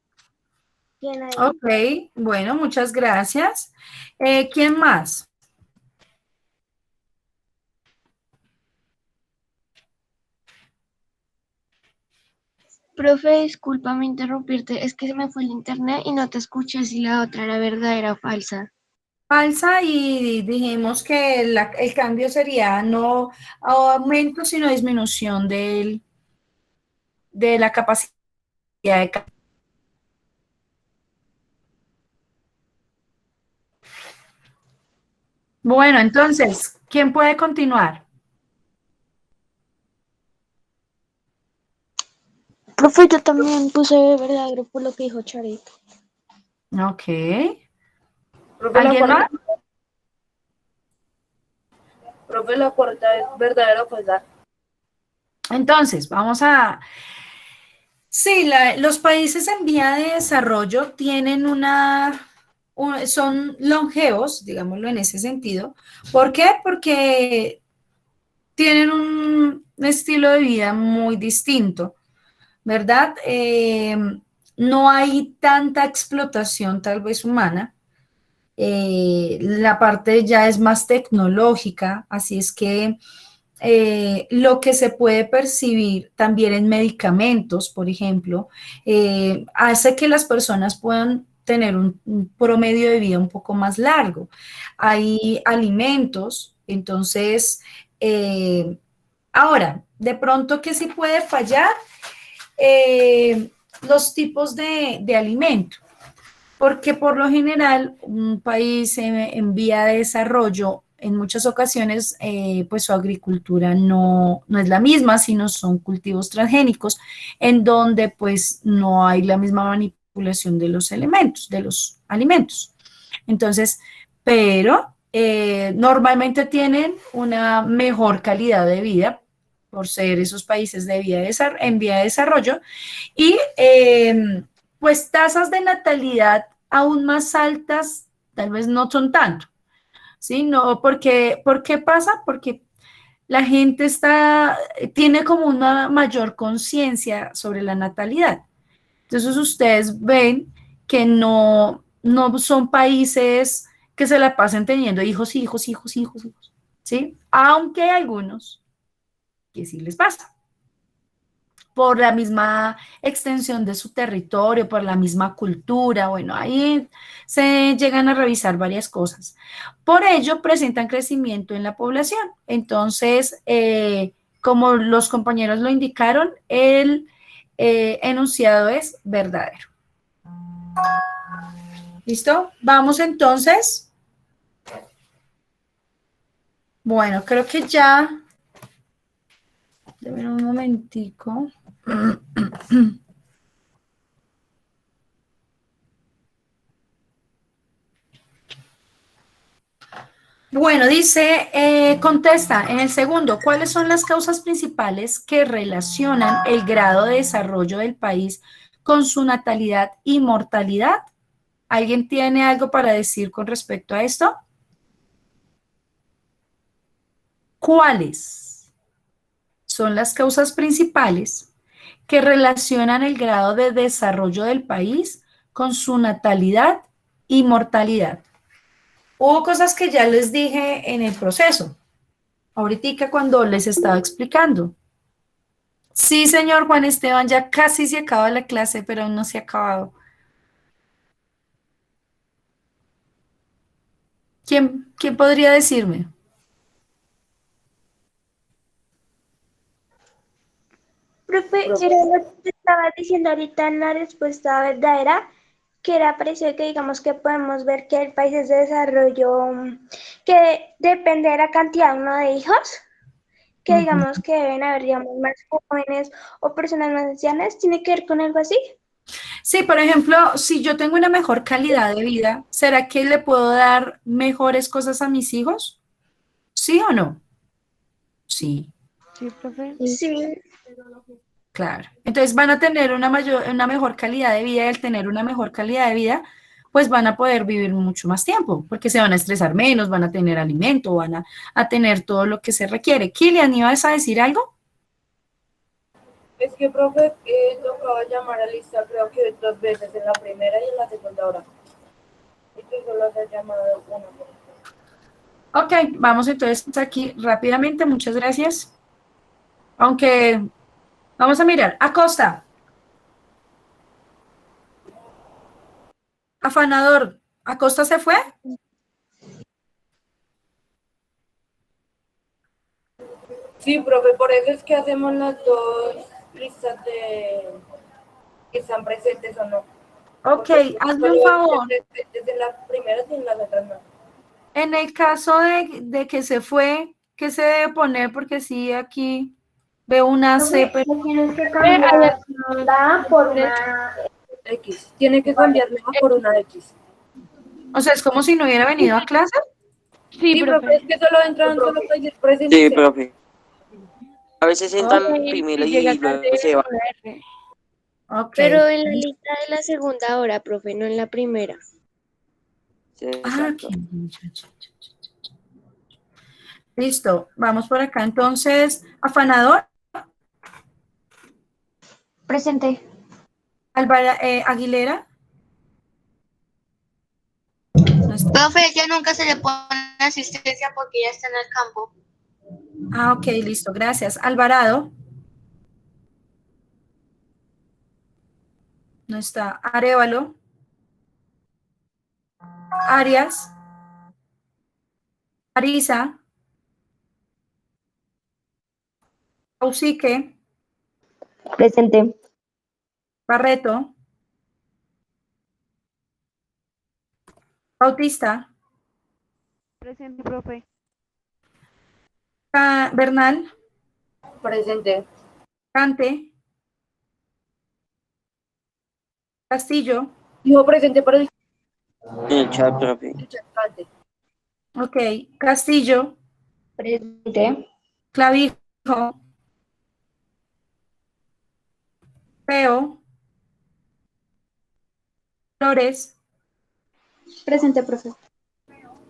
bien ahí. Ok, bueno, muchas gracias. ¿Quién más? Profe, discúlpame interrumpirte, es que se me fue el internet y no te escuché si la otra era verdadera o falsa. Falsa y dijimos que el cambio sería no aumento, sino disminución de la capacidad de carga. Bueno, entonces, ¿quién puede continuar? Profe, yo también puse verdadero por lo que dijo Charik. Ok. Profe, la ¿Alguien más? cuarta, profe, la cuarta es verdadero o falsa. Entonces, vamos a... Sí, los países en vía de desarrollo tienen son longevos, digámoslo en ese sentido. ¿Por qué? Porque tienen un estilo de vida muy distinto, ¿verdad? No hay tanta explotación tal vez humana. La parte ya es más tecnológica, así es que lo que se puede percibir también en medicamentos, por ejemplo, hace que las personas puedan tener un promedio de vida un poco más largo. Hay alimentos, entonces, ahora, de pronto que sí puede fallar los tipos de alimento, porque por lo general un país en vía de desarrollo en muchas ocasiones, pues su agricultura no es la misma, sino son cultivos transgénicos, en donde pues no hay la misma manipulación de los elementos, de los alimentos. Entonces, pero normalmente tienen una mejor calidad de vida por ser esos países en vía de desarrollo y pues tasas de natalidad aún más altas, tal vez no son tanto. ¿Sí? No, porque, ¿por qué pasa? Porque la gente tiene como una mayor conciencia sobre la natalidad. Entonces ustedes ven que no son países que se la pasen teniendo hijos, hijos, hijos, hijos, hijos, ¿sí? Aunque hay algunos que sí les pasa por la misma extensión de su territorio, por la misma cultura, bueno, ahí se llegan a revisar varias cosas. Por ello, presentan crecimiento en la población. Entonces, como los compañeros lo indicaron, el enunciado es verdadero. ¿Listo? Vamos entonces Bueno, creo que ya. Deme un momentico. Bueno, dice, contesta en el segundo, ¿cuáles son las causas principales que relacionan el grado de desarrollo del país con su natalidad y mortalidad? ¿Alguien tiene algo para decir con respecto a esto? ¿Cuáles son las causas principales que relacionan el grado de desarrollo del país con su natalidad y mortalidad? Hubo cosas que ya les dije en el proceso, ahorita cuando les estaba explicando. Sí, señor Juan Esteban, ya casi se acaba la clase, pero aún no se ha acabado. ¿Quién podría decirme? Profe, era lo que estaba diciendo ahorita en la respuesta verdadera, que era parecido que digamos que podemos ver que el país es de desarrollo, que depende de la cantidad uno de hijos, que digamos que deben haber, digamos, más jóvenes o personas más ancianas, ¿tiene que ver con algo así? Sí, por ejemplo, si yo tengo una mejor calidad de vida, ¿será que le puedo dar mejores cosas a mis hijos? ¿Sí o no? Sí, Sí, profe. Sí. claro. Entonces van a tener una mejor calidad de vida y al tener una mejor calidad de vida, pues van a poder vivir mucho más tiempo, porque se van a estresar menos, van a tener alimento, a tener todo lo que se requiere. Kilian, ¿ibas a decir algo? Es que, profe, tocaba llamar a Lisa, creo que 2 veces, en la primera y en la segunda hora. Y que solo se ha llamado una. Ok, vamos entonces aquí rápidamente, muchas gracias. Aunque, vamos a mirar. Acosta. Afanador. ¿Acosta se fue? Sí, profe, por eso es que hacemos las dos listas de que están presentes o no. Ok, Porque hazme un solo favor. desde la primera y en las otras no. En el caso de que se fue, ¿qué se debe poner? Porque sí, aquí veo una C, pero... Tienes que cambiar la A por una X. Tiene que cambiarla por una X. O sea, es como si no hubiera venido a clase. Sí, profe, es que solo entran solo para decir presente. Sí, profe. A veces entran Ok, primero si llega y tarde, luego se van. una R. Ok. Pero en la lista de la segunda hora, profe, no en la primera. Sí, Ah, exacto. ok. Listo. Vamos por acá. Entonces, afanador. Presente. Aguilera. Profe, ya nunca se le pone asistencia porque ya está en el campo. Ah, ok, listo. Gracias. Alvarado. No está. Arévalo. Arias. Arisa. Pausique. Presente. Barreto. Bautista. Presente, profe. Bernal. Presente. Cante. Castillo. Dijo presente para el En el chat, profe. chat. Ok. Castillo. Presente. Clavijo. Feo. Flores. Presente, profe.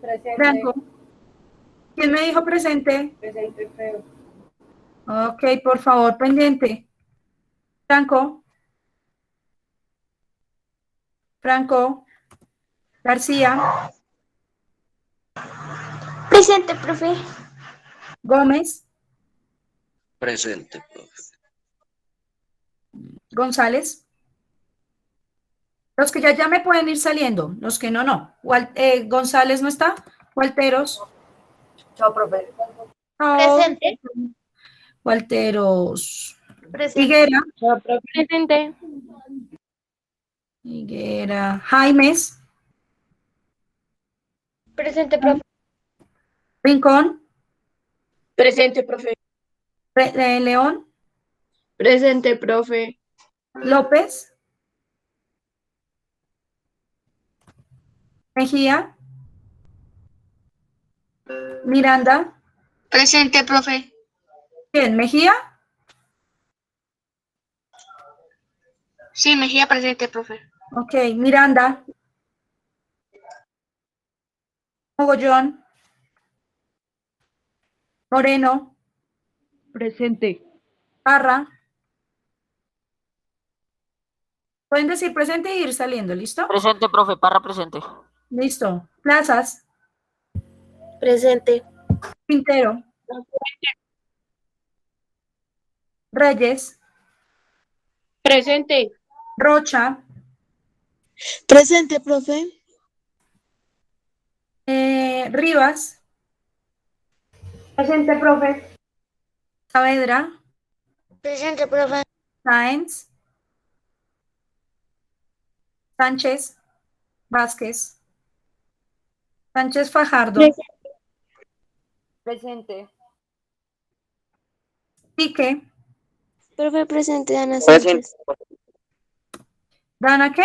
Presente. Franco. ¿Quién me dijo presente? Presente, feo. Ok, por favor, pendiente. Franco. Franco. García. presente, profe. Gómez. Presente, profe. González. Los que ya me pueden ir saliendo, los que no. González no está. Walteros. Chao, profe. No. Presente. Walteros. Presente. Higuera. Presente. Higuera. Jaimes. Presente, profe. Rincón. Presente, profe. León, Presente, profe. López, Mejía, Miranda. Presente, profe. ¿Quién? ¿Mejía? Sí, Mejía presente, profe. Ok, Miranda. Mogollón. Moreno. Presente. Parra. Pueden decir presente e ir saliendo, ¿listo? Presente, profe. Parra, presente. Listo. Plazas. Presente. Quintero. Reyes. Presente. Rocha. Presente, profe. Rivas. Presente, profe. Saavedra. Presente, profe. Sáenz. Sánchez. Vázquez. Sánchez Fajardo. Presente. Tique. Profe, presente, Ana Sánchez. ¿Dana qué?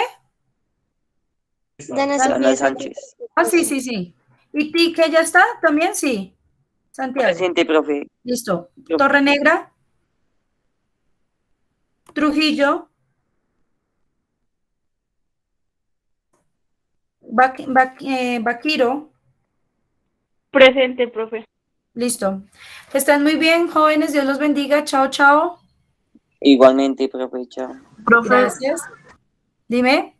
Dana Dana Sofía Sánchez. Ah, sí, sí, sí. ¿Y Tique ya está? ¿También? Sí. Santiago. Presente, profe. Listo. Torre Negra. Trujillo. Vaquiro. Presente, profe. Listo. Que estén muy bien, jóvenes. Dios los bendiga. Chao, chao. Igualmente, profe, chao. Profe, Gracias. Dime.